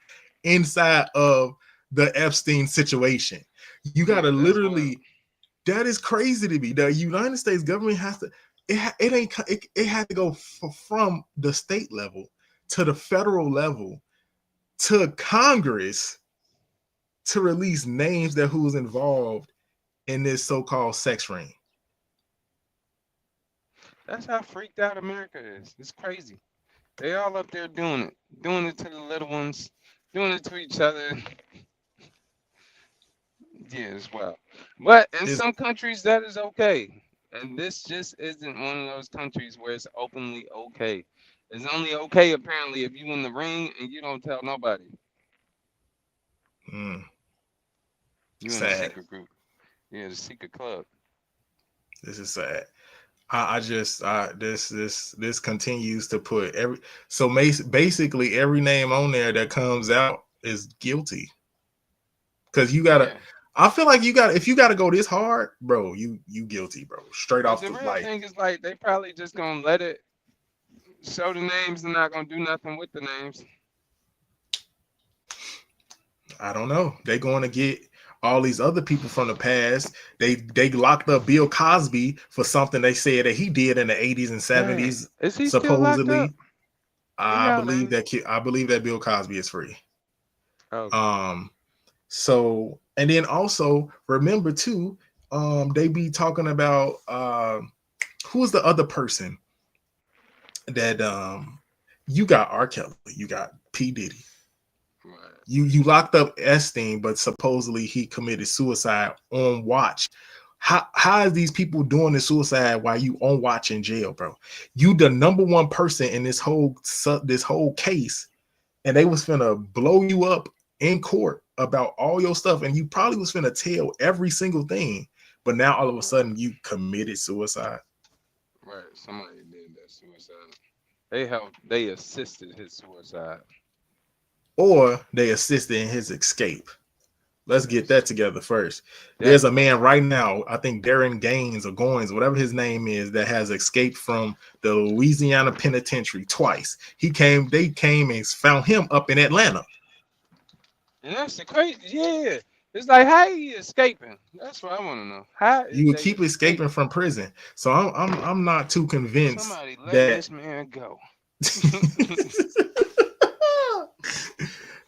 inside of the Epstein situation. You got to literally. That is crazy to me. The United States government has to. It had to go from the state level to the federal level to Congress to release names that who's involved in this so-called sex ring. That's how freaked out America is. It's crazy. They all up there doing it to the little ones, doing it to each other. Yeah, as well. But in It's, some countries that is okay. And this just isn't one of those countries where it's openly okay. It's only okay apparently if you in the ring and you don't tell nobody. You in a sad. secret group. Yeah, the secret club. This is sad. I just this continues to put basically every name on there that comes out is guilty. Because you gotta, Yeah. I feel like if you gotta go this hard, bro, you guilty, bro. Straight But off the the real like, thing is like they probably just gonna let it show the names and not gonna do nothing with the names. I don't know. They going to get all these other people from the past. They locked up Bill Cosby for something they said that he did in the 80s and Dang. 70s, Is he still locked up? supposedly. He I out, believe ain't he? that Bill Cosby is free. Okay. So and then also remember too, they be talking about who's the other person that you got R. Kelly, you got P. Diddy. Right. You locked up Epstein, but supposedly he committed suicide on watch. How is these people doing the suicide while you on watch in jail, bro? You the number one person in this whole case, and they was finna blow you up in court about all your stuff, and you probably was finna tell every single thing. But now all of a sudden you committed suicide. Right. Somebody did that suicide. They helped. They assisted his suicide. Or they assisted in his escape. Let's get Yes. that together first. That There's a part. man right now, I think Darren Gaines or Goins, whatever his name is, that has escaped from the Louisiana penitentiary twice. They came and found him up in Atlanta. And that's the crazy. Yeah. It's like how he escaping. That's what I want to know. How is You would they keep escaping escaping? from prison. So I'm not too convinced Somebody letting that this man go.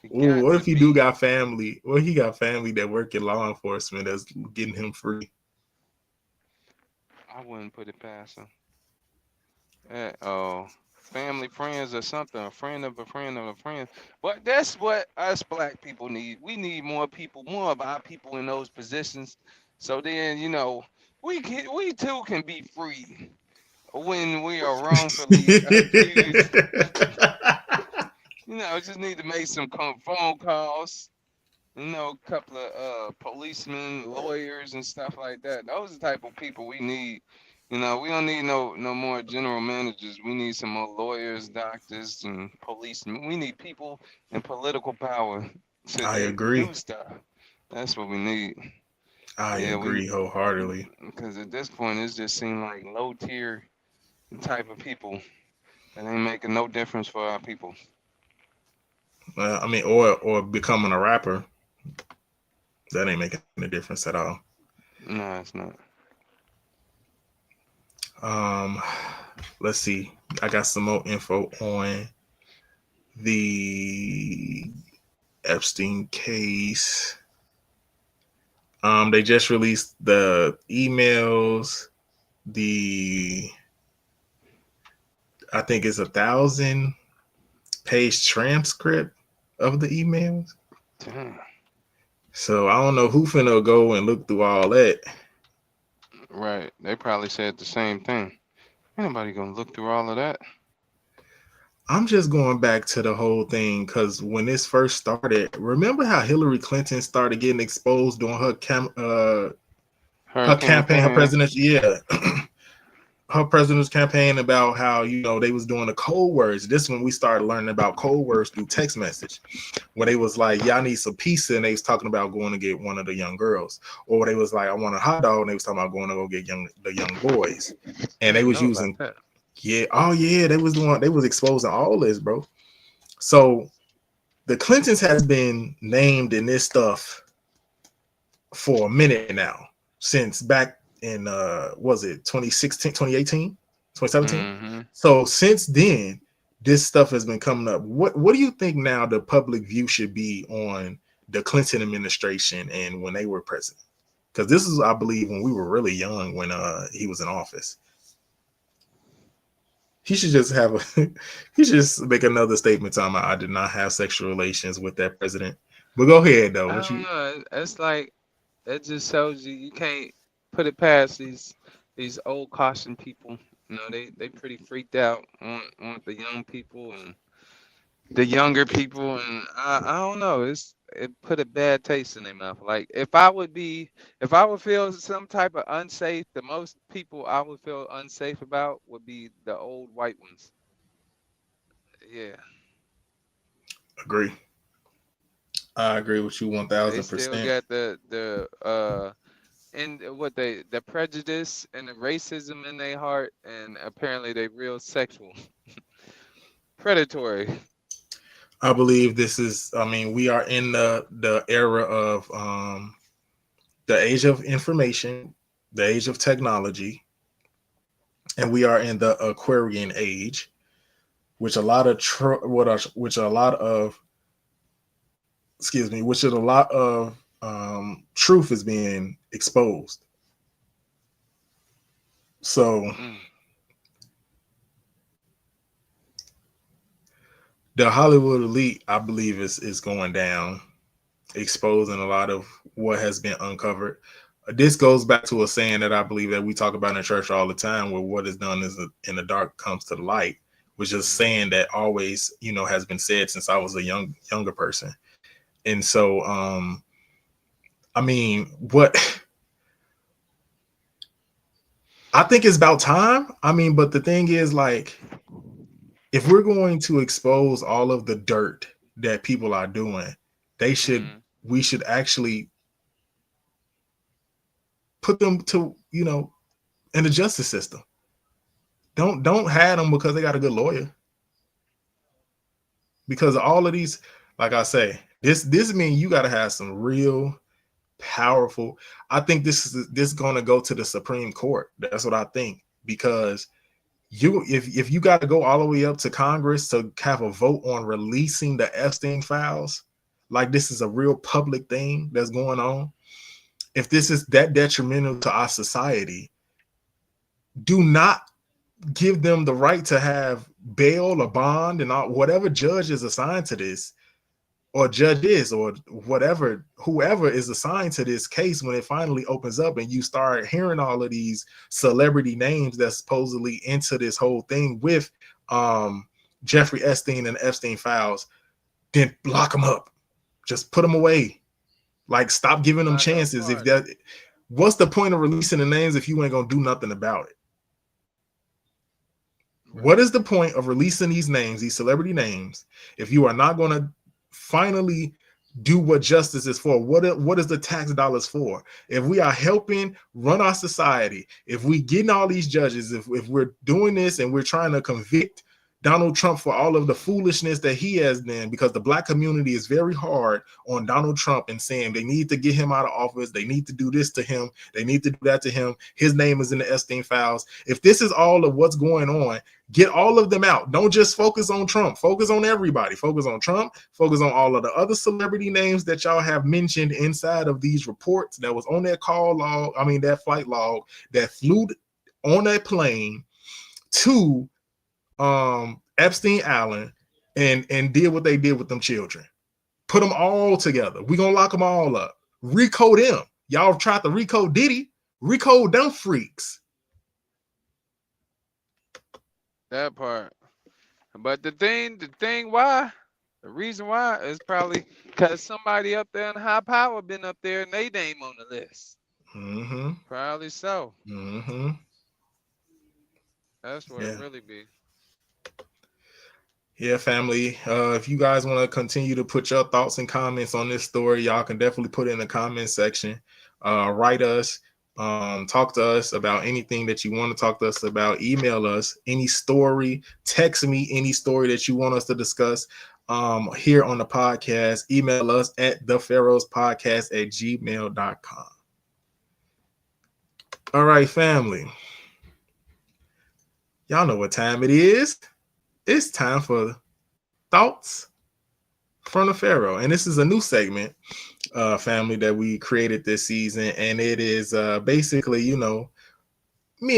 He Ooh, got what to if he do be. got family? What if he got family that work in law enforcement that's getting him free? I wouldn't put it past him. Oh, family, friends, or something. A friend of a friend of a friend. But that's what us black people need. We need more people, more of our people in those positions. So then, we too can be free when we are wrongfully accused. Just need to make some phone calls. A couple of policemen, lawyers, and stuff like that. Those are the type of people we need We don't need no more general managers. We need some more lawyers, doctors, and policemen. We need people in political power to I do agree. stuff. That's what we need. I Yeah, agree wholeheartedly. because at this point it just seems like low tier type of people that ain't making no difference for our people. I mean, or becoming a rapper, that ain't making a difference at all. No, it's not. Um, let's see. I got some more info on the Epstein case. They just released the emails. The I think it's 1,000-page transcript of the emails. Damn. So I don't know who finna go and look through all that. Right. They probably said the same thing. Ain't nobody gonna look through all of that. I'm just going back to the whole thing because when this first started, remember how Hillary Clinton started getting exposed during Her her campaign, her campaign. presidential, yeah, her president's campaign about how they was doing the code words. This when we started learning about code words through text message, where they was like, "Y'all need some pizza," and they was talking about going to get one of the young girls, or they was like, "I want a hot dog," and they was talking about going to go get the young boys, I and they didn't was know about using that. yeah, oh yeah, they was exposing all this, bro. So the Clintons has been named in this stuff for a minute now, since back in was it 2016, 2018, 2017. Mm-hmm. So since then, this stuff has been coming up. What do you think now the public view should be on the Clinton administration and when they were president? Because this is, I believe, when we were really young when he was in office. He should just have he should just make another statement talking about I did not have sexual relations with that president. But go ahead though. I What don't you know. It's like it just shows you can't put it past these old caution people. They pretty freaked out on the young people and the younger people, and I don't know. It put a bad taste in their mouth. Like if I would feel some type of unsafe, the most people I would feel unsafe about would be the old white ones. Yeah, agree? I agree with you one they thousand still percent. got and what the prejudice and the racism in their heart, and apparently they real sexual, predatory. I believe this is. I mean, we are in the era of the age of information, the age of technology, and we are in the Aquarian age, which a lot of which a lot of excuse me, which is a lot of truth is being exposed. So Mm. the Hollywood elite, I believe, is going down, exposing a lot of what has been uncovered. This goes back to a saying that I believe that we talk about in church all the time, where what is done is in the dark comes to the light, which is a saying that always, has been said since I was a younger person. And so, I mean, what I think it's about time. I mean, but the thing is, like, if we're going to expose all of the dirt that people are doing, Mm. we should actually put them to, in the justice system. Don't have them because they got a good lawyer. Because all of these, like I say, this means you got to have some real powerful. I think this is going to go to the Supreme Court. That's what I think, because if you got to go all the way up to Congress to have a vote on releasing the Epstein Files, like this is a real public thing that's going on. If this is that detrimental to our society, do not give them the right to have bail or bond and all, whatever judge is assigned to this, or judge is, or whatever, whoever is assigned to this case, when it finally opens up and you start hearing all of these celebrity names that's supposedly into this whole thing with Jeffrey Epstein and Epstein Files, then lock them up. Just put them away. Like, stop giving them Lock up chances. If what? that, what's the point of releasing the names if you ain't gonna do nothing about it? What is the point of releasing these names, these celebrity names, if you are not going to finally do what justice is for? What is the tax dollars for? If we are helping run our society, if we getting all these judges, if we're doing this and we're trying to convict Donald Trump for all of the foolishness that he has done, because the black community is very hard on Donald Trump and saying they need to get him out of office, they need to do this to him, they need to do that to him, his name is in the Epstein Files. If this is all of what's going on, get all of them out. Don't just focus on Trump. Focus on everybody. Focus on Trump. Focus on all of the other celebrity names that y'all have mentioned inside of these reports that was on that call log, that flight log, that flew on that plane to Epstein Island and did what they did with them children. Put them all together. We're going to lock them all up. Recode them. Y'all tried to recode Diddy. Recode them freaks. That part. But the reason why is probably because somebody up there in high power been up there and they name on the list. Mm-hmm. Probably so. Mm-hmm. That's what it really be. Yeah, family. If you guys want to continue to put your thoughts and comments on this story, y'all can definitely put it in the comment section. Write us, talk to us about anything that you want to talk to us about. Email us any story, text me any story that you want us to discuss here on the podcast. Email us at thepharaohspodcast@gmail.com. All right, family. Y'all know what time it is. It's time for Thoughts from the Pharaoh. And this is a new segment, family, that we created this season. And it is basically, me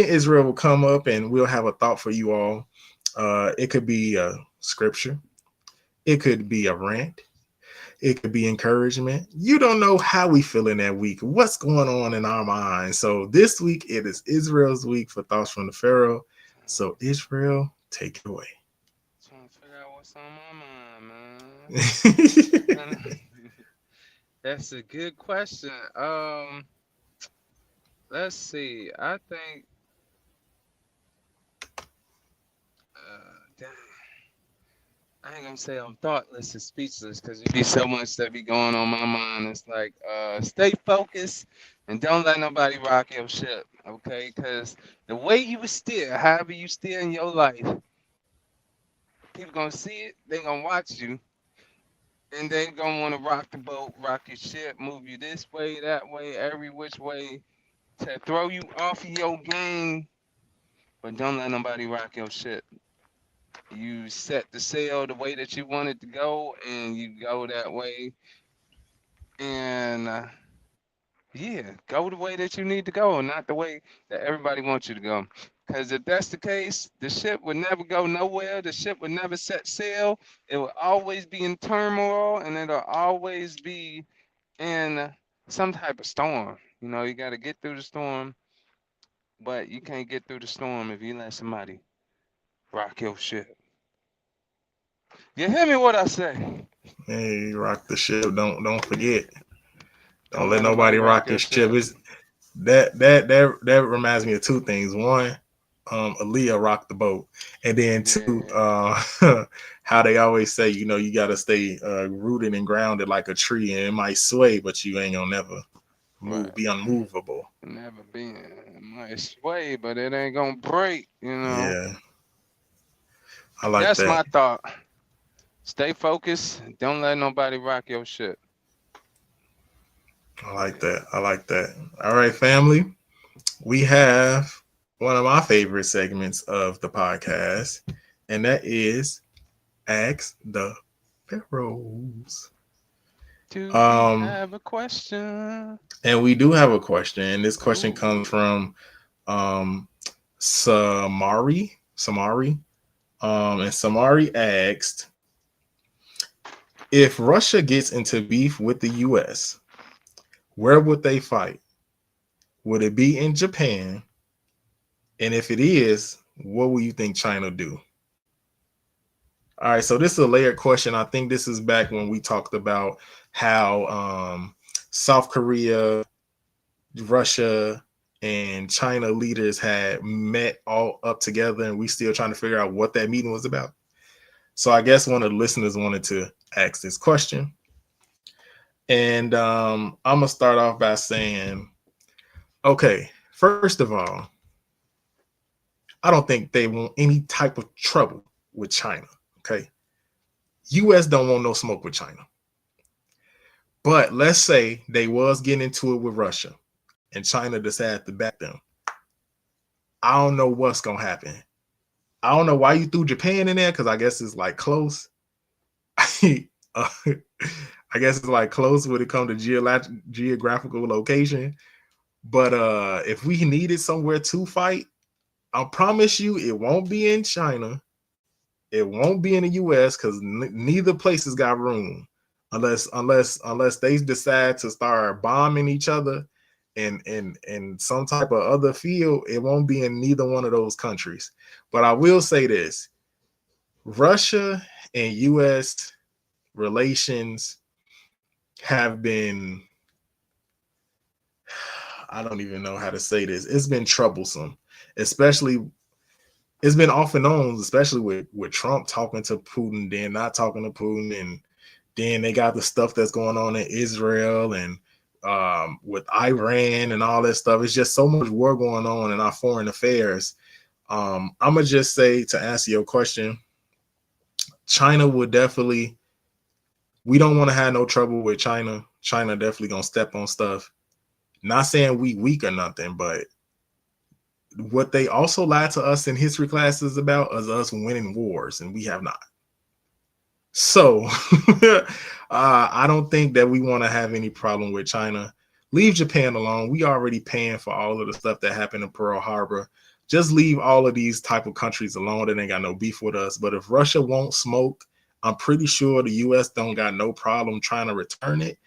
and Israel will come up and we'll have a thought for you all. It could be a scripture. It could be a rant. It could be encouragement. You don't know how we feel in that week. What's going on in our minds? So this week, it is Israel's week for Thoughts from the Pharaoh. So Israel, take it away. Trying to figure out what's on my mind, man. That's a good question. Let's see. I think. Dang. I ain't gonna say I'm thoughtless and speechless because there be so much that be going on my mind. It's like, stay focused and don't let nobody rock your ship, okay? Because the way you steer, however you steer in your life, people gonna see it, they gonna watch you, and they gonna want to rock the boat, rock your ship, move you this way, that way, every which way, to throw you off of your game. But don't let nobody rock your ship. You set the sail the way that you want it to go, and you go that way. And go the way that you need to go, and not the way that everybody wants you to go. Because if that's the case, the ship would never go nowhere. The ship would never set sail. It will always be in turmoil, and it'll always be in some type of storm. You got to get through the storm, but you can't get through the storm if you let somebody rock your ship. You hear me what I say? Hey, rock the ship. Don't forget. Don't let nobody rock your ship. It's that reminds me of two things. One, Aaliyah rocked the boat, and then two, how they always say, you got to stay rooted and grounded like a tree, and it might sway, but you ain't gonna never move, right. Be unmovable. Never be. It might sway, but it ain't gonna break. Yeah, I like that. That's my thought. Stay focused. Don't let nobody rock your ship. I like that. All right, family. We have one of my favorite segments of the podcast, and that is Ask the Pharaohs. Do we have a question? And we do have a question, and this question comes from Samari. And Samari asked, if Russia gets into beef with the U.S., where would they fight? Would it be in Japan? And if it is, what will you think China do? All right, so this is a layered question. I think this is back when we talked about how South Korea, Russia, and China leaders had met all up together, and we still trying to figure out what that meeting was about. So I guess one of the listeners wanted to ask this question. And I'm going to start off by saying, okay, first of all, I don't think they want any type of trouble with China, okay? U.S. don't want no smoke with China. But let's say they was getting into it with Russia and China decided to back them. I don't know what's going to happen. I don't know why you threw Japan in there, because I guess it's like close. I guess it's like close when it comes to geographical location. But if we needed somewhere to fight, I promise you it won't be in China. It won't be in the US, because neither place has got room unless they decide to start bombing each other in some type of other field. It won't be in neither one of those countries. But I will say this: Russia and US relations have been, I don't even know how to say this. It's been troublesome, especially it's been off and on, especially with Trump talking to Putin, then not talking to Putin, and then they got the stuff that's going on in Israel and with Iran and all that stuff. It's just so much war going on in our foreign affairs. I'm gonna just say, to answer your question, China would definitely. We don't want to have no trouble with China. China definitely gonna step on stuff. Not saying we weak or nothing, but what they also lied to us in history classes about is us winning wars, and we have not. So I don't think that we want to have any problem with China. Leave Japan alone. We already paying for all of the stuff that happened in Pearl Harbor. Just leave all of these type of countries alone. They ain't got no beef with us. But if Russia won't smoke, I'm pretty sure the U.S. don't got no problem trying to return it.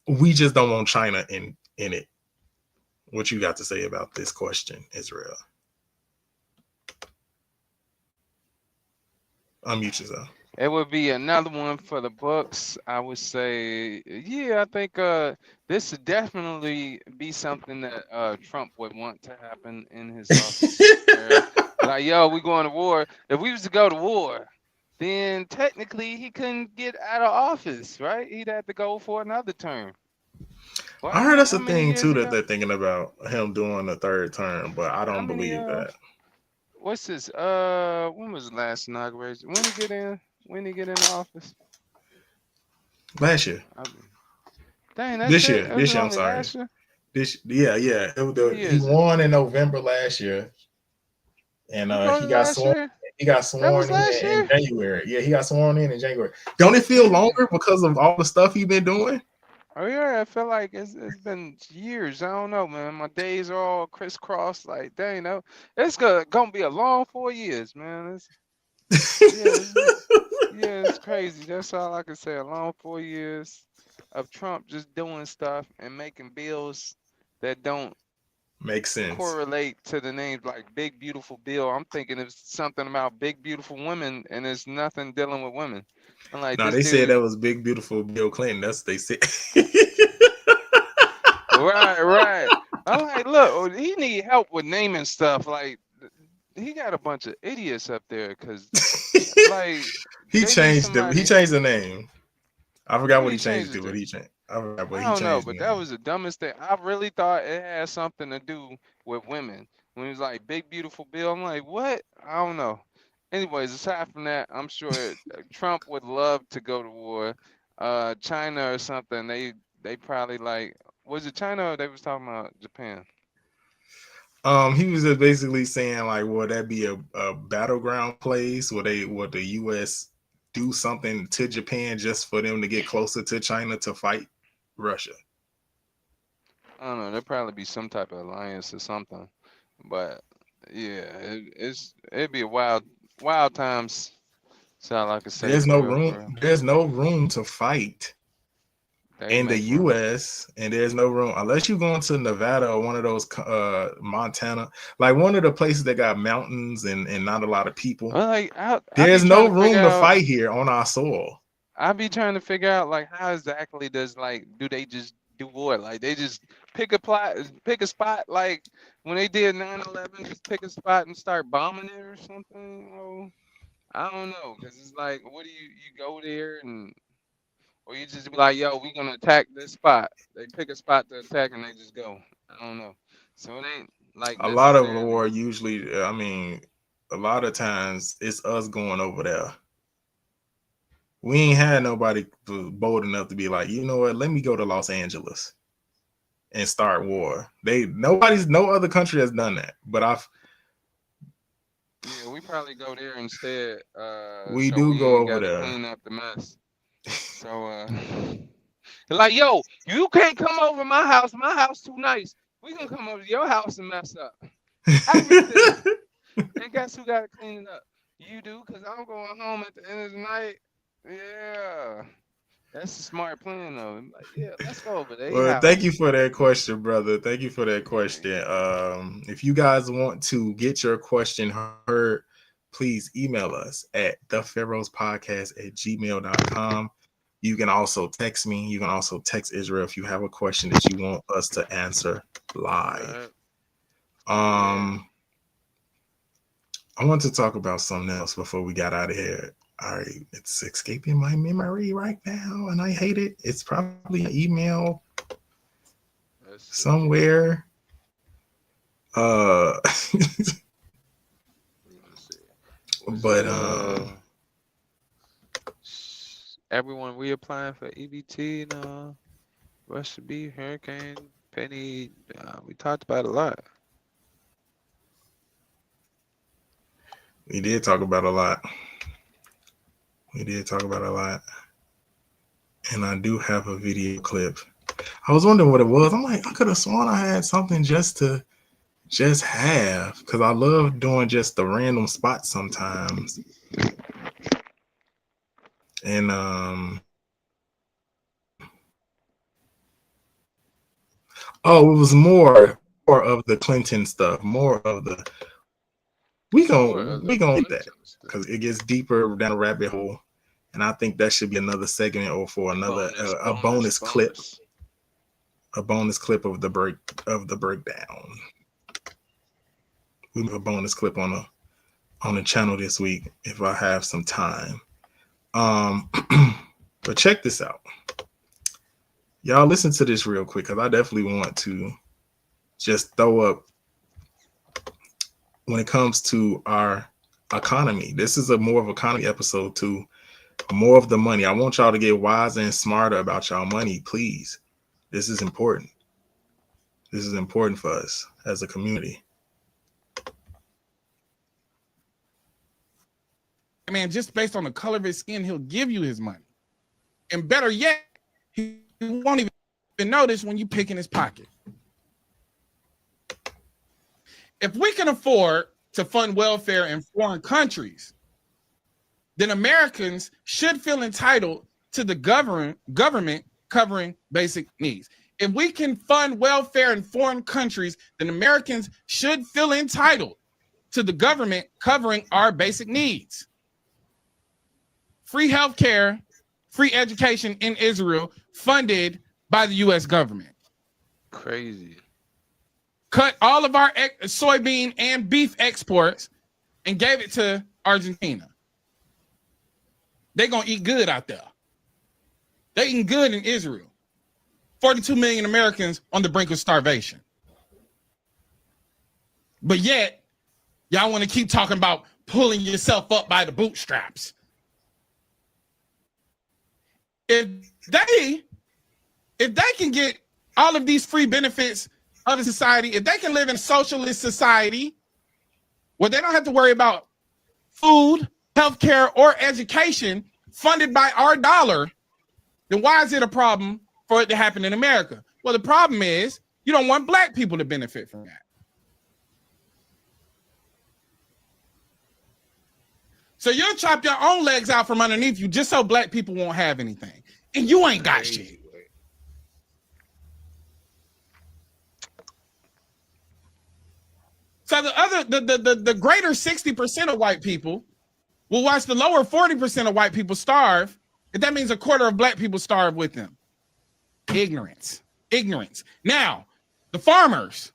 We just don't want China in it. What you got to say about this question, Israel? Unmute yourself. It would be another one for the books. I would say, yeah, I think this would definitely be something that Trump would want to happen in his office. Like, yo, we going to war. If we was to go to war, then technically he couldn't get out of office, right? He'd have to go for another term. Well, I heard that's a thing too that they're thinking about him doing a third term, but I don't believe that. What's this? When was the last inauguration? When did he get in office? Last year. Dang, this year. I'm sorry. He won in November last year, and he got sworn. He got sworn in January. Yeah, he got sworn in January. Don't it feel longer because of all the stuff he's been doing? Oh yeah, I feel like it's been years. I don't know, man. My days are all crisscrossed. Like, dang, no, it's gonna be a long 4 years, man. It's crazy. That's all I can say. A long 4 years of Trump just doing stuff and making bills that don't make sense, correlate to the names, like Big Beautiful Bill. I'm thinking it's something about big beautiful women, and it's nothing dealing with women. I'm like, no, they said that was Big Beautiful Bill Clinton. That's what they said. Right. I'm like, look, he need help with naming stuff. Like, he got a bunch of idiots up there, because like he changed the name. I forgot what he changed it to, but he changed. I don't know, but that was the dumbest thing. I really thought it had something to do with women. When he was like Big Beautiful Bill, I'm like, what? I don't know. Anyways, aside from that, I'm sure Trump would love to go to war. China or something, they probably like, was it China or they was talking about Japan? He was just basically saying, like, would that be a battleground place? Would the U.S. do something to Japan just for them to get closer to China to fight Russia? I don't know. There'd probably be some type of alliance or something. But yeah, it'd be a wild times. That's all I can say. There's no room. There's no room to fight in the U.S. and there's no room unless you're going to Nevada or one of those Montana, like one of the places that got mountains and not a lot of people. Like, there's no room to fight here on our soil. I'd be trying to figure out, like, how exactly do they just do war? Like, they just pick a spot like when they did 9/11, just pick a spot and start bombing it or something. You know? I don't know, cause it's like, what do you go there and or you just be like, yo, we gonna attack this spot. They pick a spot to attack and they just go. I don't know. So it ain't like A lot of necessarily. war usually, I mean, a lot of times it's us going over there. We ain't had nobody bold enough to be like, you know what, let me go to Los Angeles and start war. No other country has done that. But Yeah, we probably go there instead. we So do we go ain't over got to there. clean up the mess. So like, yo, you can't come over my house. My house too nice. We gonna come over to your house and mess up. Everything. And guess who got to clean it up? You do, because I'm going home at the end of the night. Yeah. That's a smart plan, though. I'm like, yeah, let's go over there. Well, thank you for that question, brother. Thank you for that question. If you guys want to get your question heard, please email us at thepharaohspodcast@gmail.com. You can also text me. You can also text Israel if you have a question that you want us to answer live. I want to talk about something else before we got out of here. All right, it's escaping my memory right now, and I hate it. It's probably an email somewhere. But everyone reapplying for EBT and Russia B, Hurricane, Penny. We talked about it a lot. We did talk about a lot. And I do have a video clip. I was wondering what it was. I'm like, I could have sworn I had something just to have, because I love doing just the random spots sometimes. And it was more of the Clinton stuff, more of the we gonna hit that because it gets deeper down a rabbit hole, and I think that should be another segment or for another a bonus clip of the breakdown. We have a bonus clip on the channel this week if I have some time. But check this out, y'all. Listen to this real quick because I definitely want to just throw up. When it comes to our economy, this is a more of economy episode too. More of the money. I want y'all to get wiser and smarter about y'all money, please. This is important. This is important for us as a community. Man, just based on the color of his skin, he'll give you his money. And better yet, he won't even notice when you pick in his pocket. If we can afford to fund welfare in foreign countries, then Americans should feel entitled to the government covering basic needs. If we can fund welfare in foreign countries, then Americans should feel entitled to the government covering our basic needs. Free healthcare, free education in Israel, funded by the U.S. government. Crazy. Cut all of our soybean and beef exports and gave it to Argentina. They're going to eat good out there. They're eating good in Israel. 42 million Americans on the brink of starvation. But yet, y'all want to keep talking about pulling yourself up by the bootstraps. If they can get all of these free benefits of a society, if they can live in a socialist society where they don't have to worry about food, healthcare, or education funded by our dollar, then why is it a problem for it to happen in America? Well, the problem is you don't want black people to benefit from that. So you'll chop your own legs out from underneath you just so black people won't have anything. And you ain't got shit. So the greater 60% of white people will watch the lower 40% of white people starve, and that means a quarter of black people starve with them. Ignorance. Now, The farmers,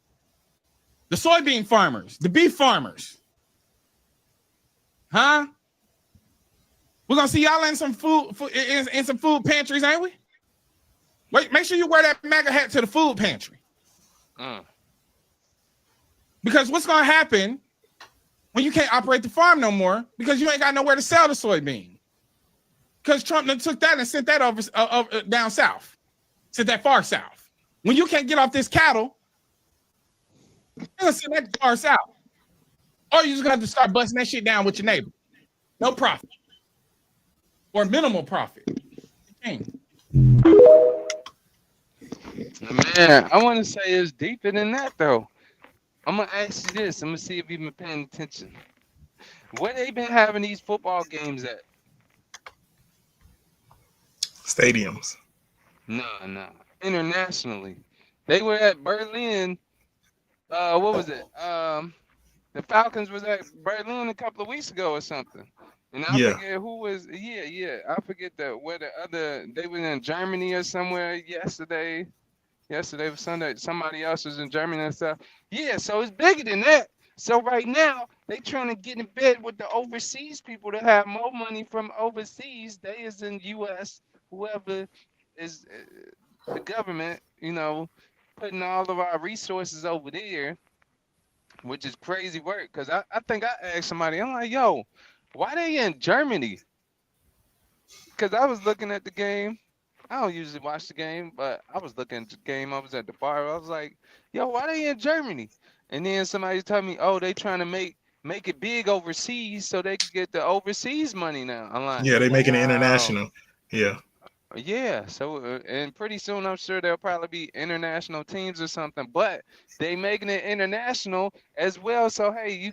the soybean farmers, the beef farmers. Huh? We're gonna see y'all in some food in some food pantries, ain't we? Wait, make sure you wear that MAGA hat to the food pantry. Because what's gonna happen when you can't operate the farm no more because you ain't got nowhere to sell the soybean? Because Trump took that and sent that over down south, sent that far south. When you can't get off this cattle, you're gonna send that far south. Or you're just gonna have to start busting that shit down with your neighbor. No profit. Or minimal profit. Man, I want to say it's deeper than that, though. I'm going to ask you this. I'm going to see if you've been paying attention. Where they been having these football games at? Stadiums. No. Internationally. They were at Berlin. What was it? The Falcons was at Berlin a couple of weeks ago or something. And I forget who was. Yeah. I forget where the other. They were in Germany or somewhere yesterday. Yesterday was Sunday. Somebody else was in Germany and stuff. Yeah, so it's bigger than that. So right now, they trying to get in bed with the overseas people that have more money from overseas. They is in U.S. Whoever is the government, putting all of our resources over there, which is crazy work. Because I think I asked somebody, I'm like, yo, why they in Germany? Because I was looking at the game. I don't usually watch the game, but I was looking at the game. I was at the bar. I was like, yo, why they in Germany? And then somebody told me, oh, they trying to make it big overseas so they can get the overseas money now. I'm like, yeah, they making it international. Yeah. Yeah. So, and pretty soon I'm sure there'll probably be international teams or something, but they making it international as well. So, hey, you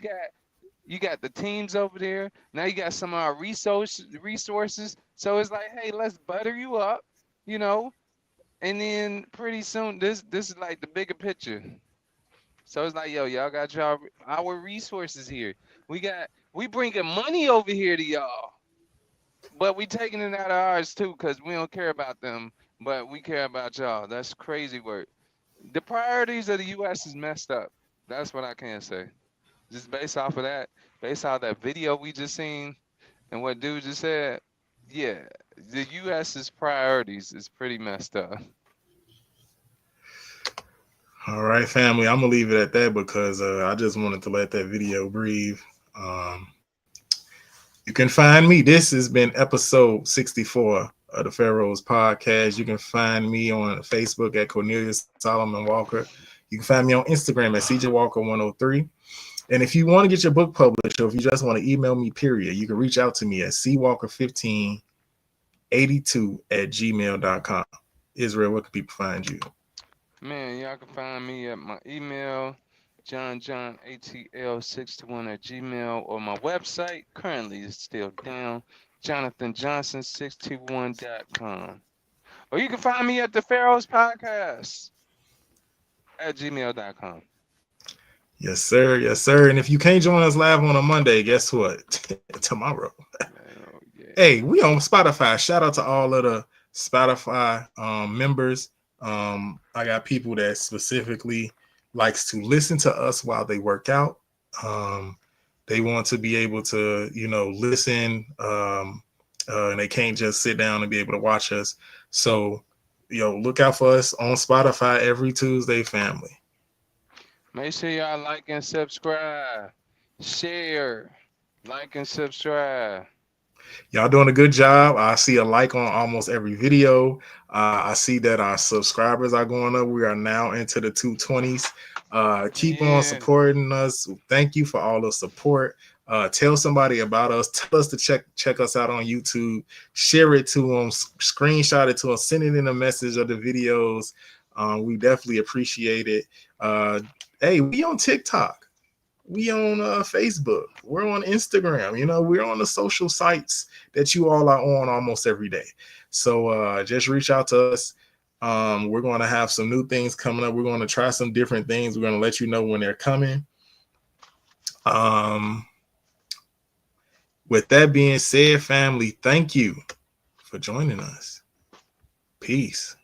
got the teams over there. Now you got some of our resources. So it's like, hey, let's butter you up, and then pretty soon this is like the bigger picture. So it's like, yo, y'all got our resources here. We bringing money over here to y'all, but we taking it out of ours too because we don't care about them, but we care about y'all. That's crazy work. The priorities of the U.S. is messed up. That's what I can say. Just based off of that, based off that video we just seen and what dude just said, yeah, the U.S.'s priorities is pretty messed up. All right, family. I'm gonna leave it at that because I just wanted to let that video breathe. You can find me. This has been episode 64 of the Pharaohs Podcast. You can find me on Facebook at Cornelius Solomon Walker. You can find me on Instagram at CJ Walker 103. And if you want to get your book published, or if you just want to email me, period, you can reach out to me at cwalker1582@gmail.com. Israel, where can people find you? Man, y'all can find me at my email, johnatl621@gmail, or my website, currently is still down, jonathanjohnson621.com. Or you can find me at the Pharaohs Podcast at gmail.com. Yes, sir. Yes, sir. And if you can't join us live on a Monday, guess what? Tomorrow. Yeah. Hey, we on Spotify. Shout out to all of the Spotify members. I got people that specifically likes to listen to us while they work out. They want to be able to, listen, and they can't just sit down and be able to watch us. So, look out for us on Spotify every Tuesday, family. Make sure y'all like and subscribe, share, like and subscribe. Y'all doing a good job. I see a like on almost every video. I see that our subscribers are going up. We are now into the 220s. Keep on supporting us. Thank you for all the support. Tell somebody about us. Tell us to check us out on YouTube. Share it to them. Screenshot it to them. Send it in a message of the videos. We definitely appreciate it. Hey, we on TikTok. We on Facebook. We're on Instagram. We're on the social sites that you all are on almost every day. So just reach out to us. We're going to have some new things coming up. We're going to try some different things. We're going to let you know when they're coming. With that being said, family, thank you for joining us. Peace.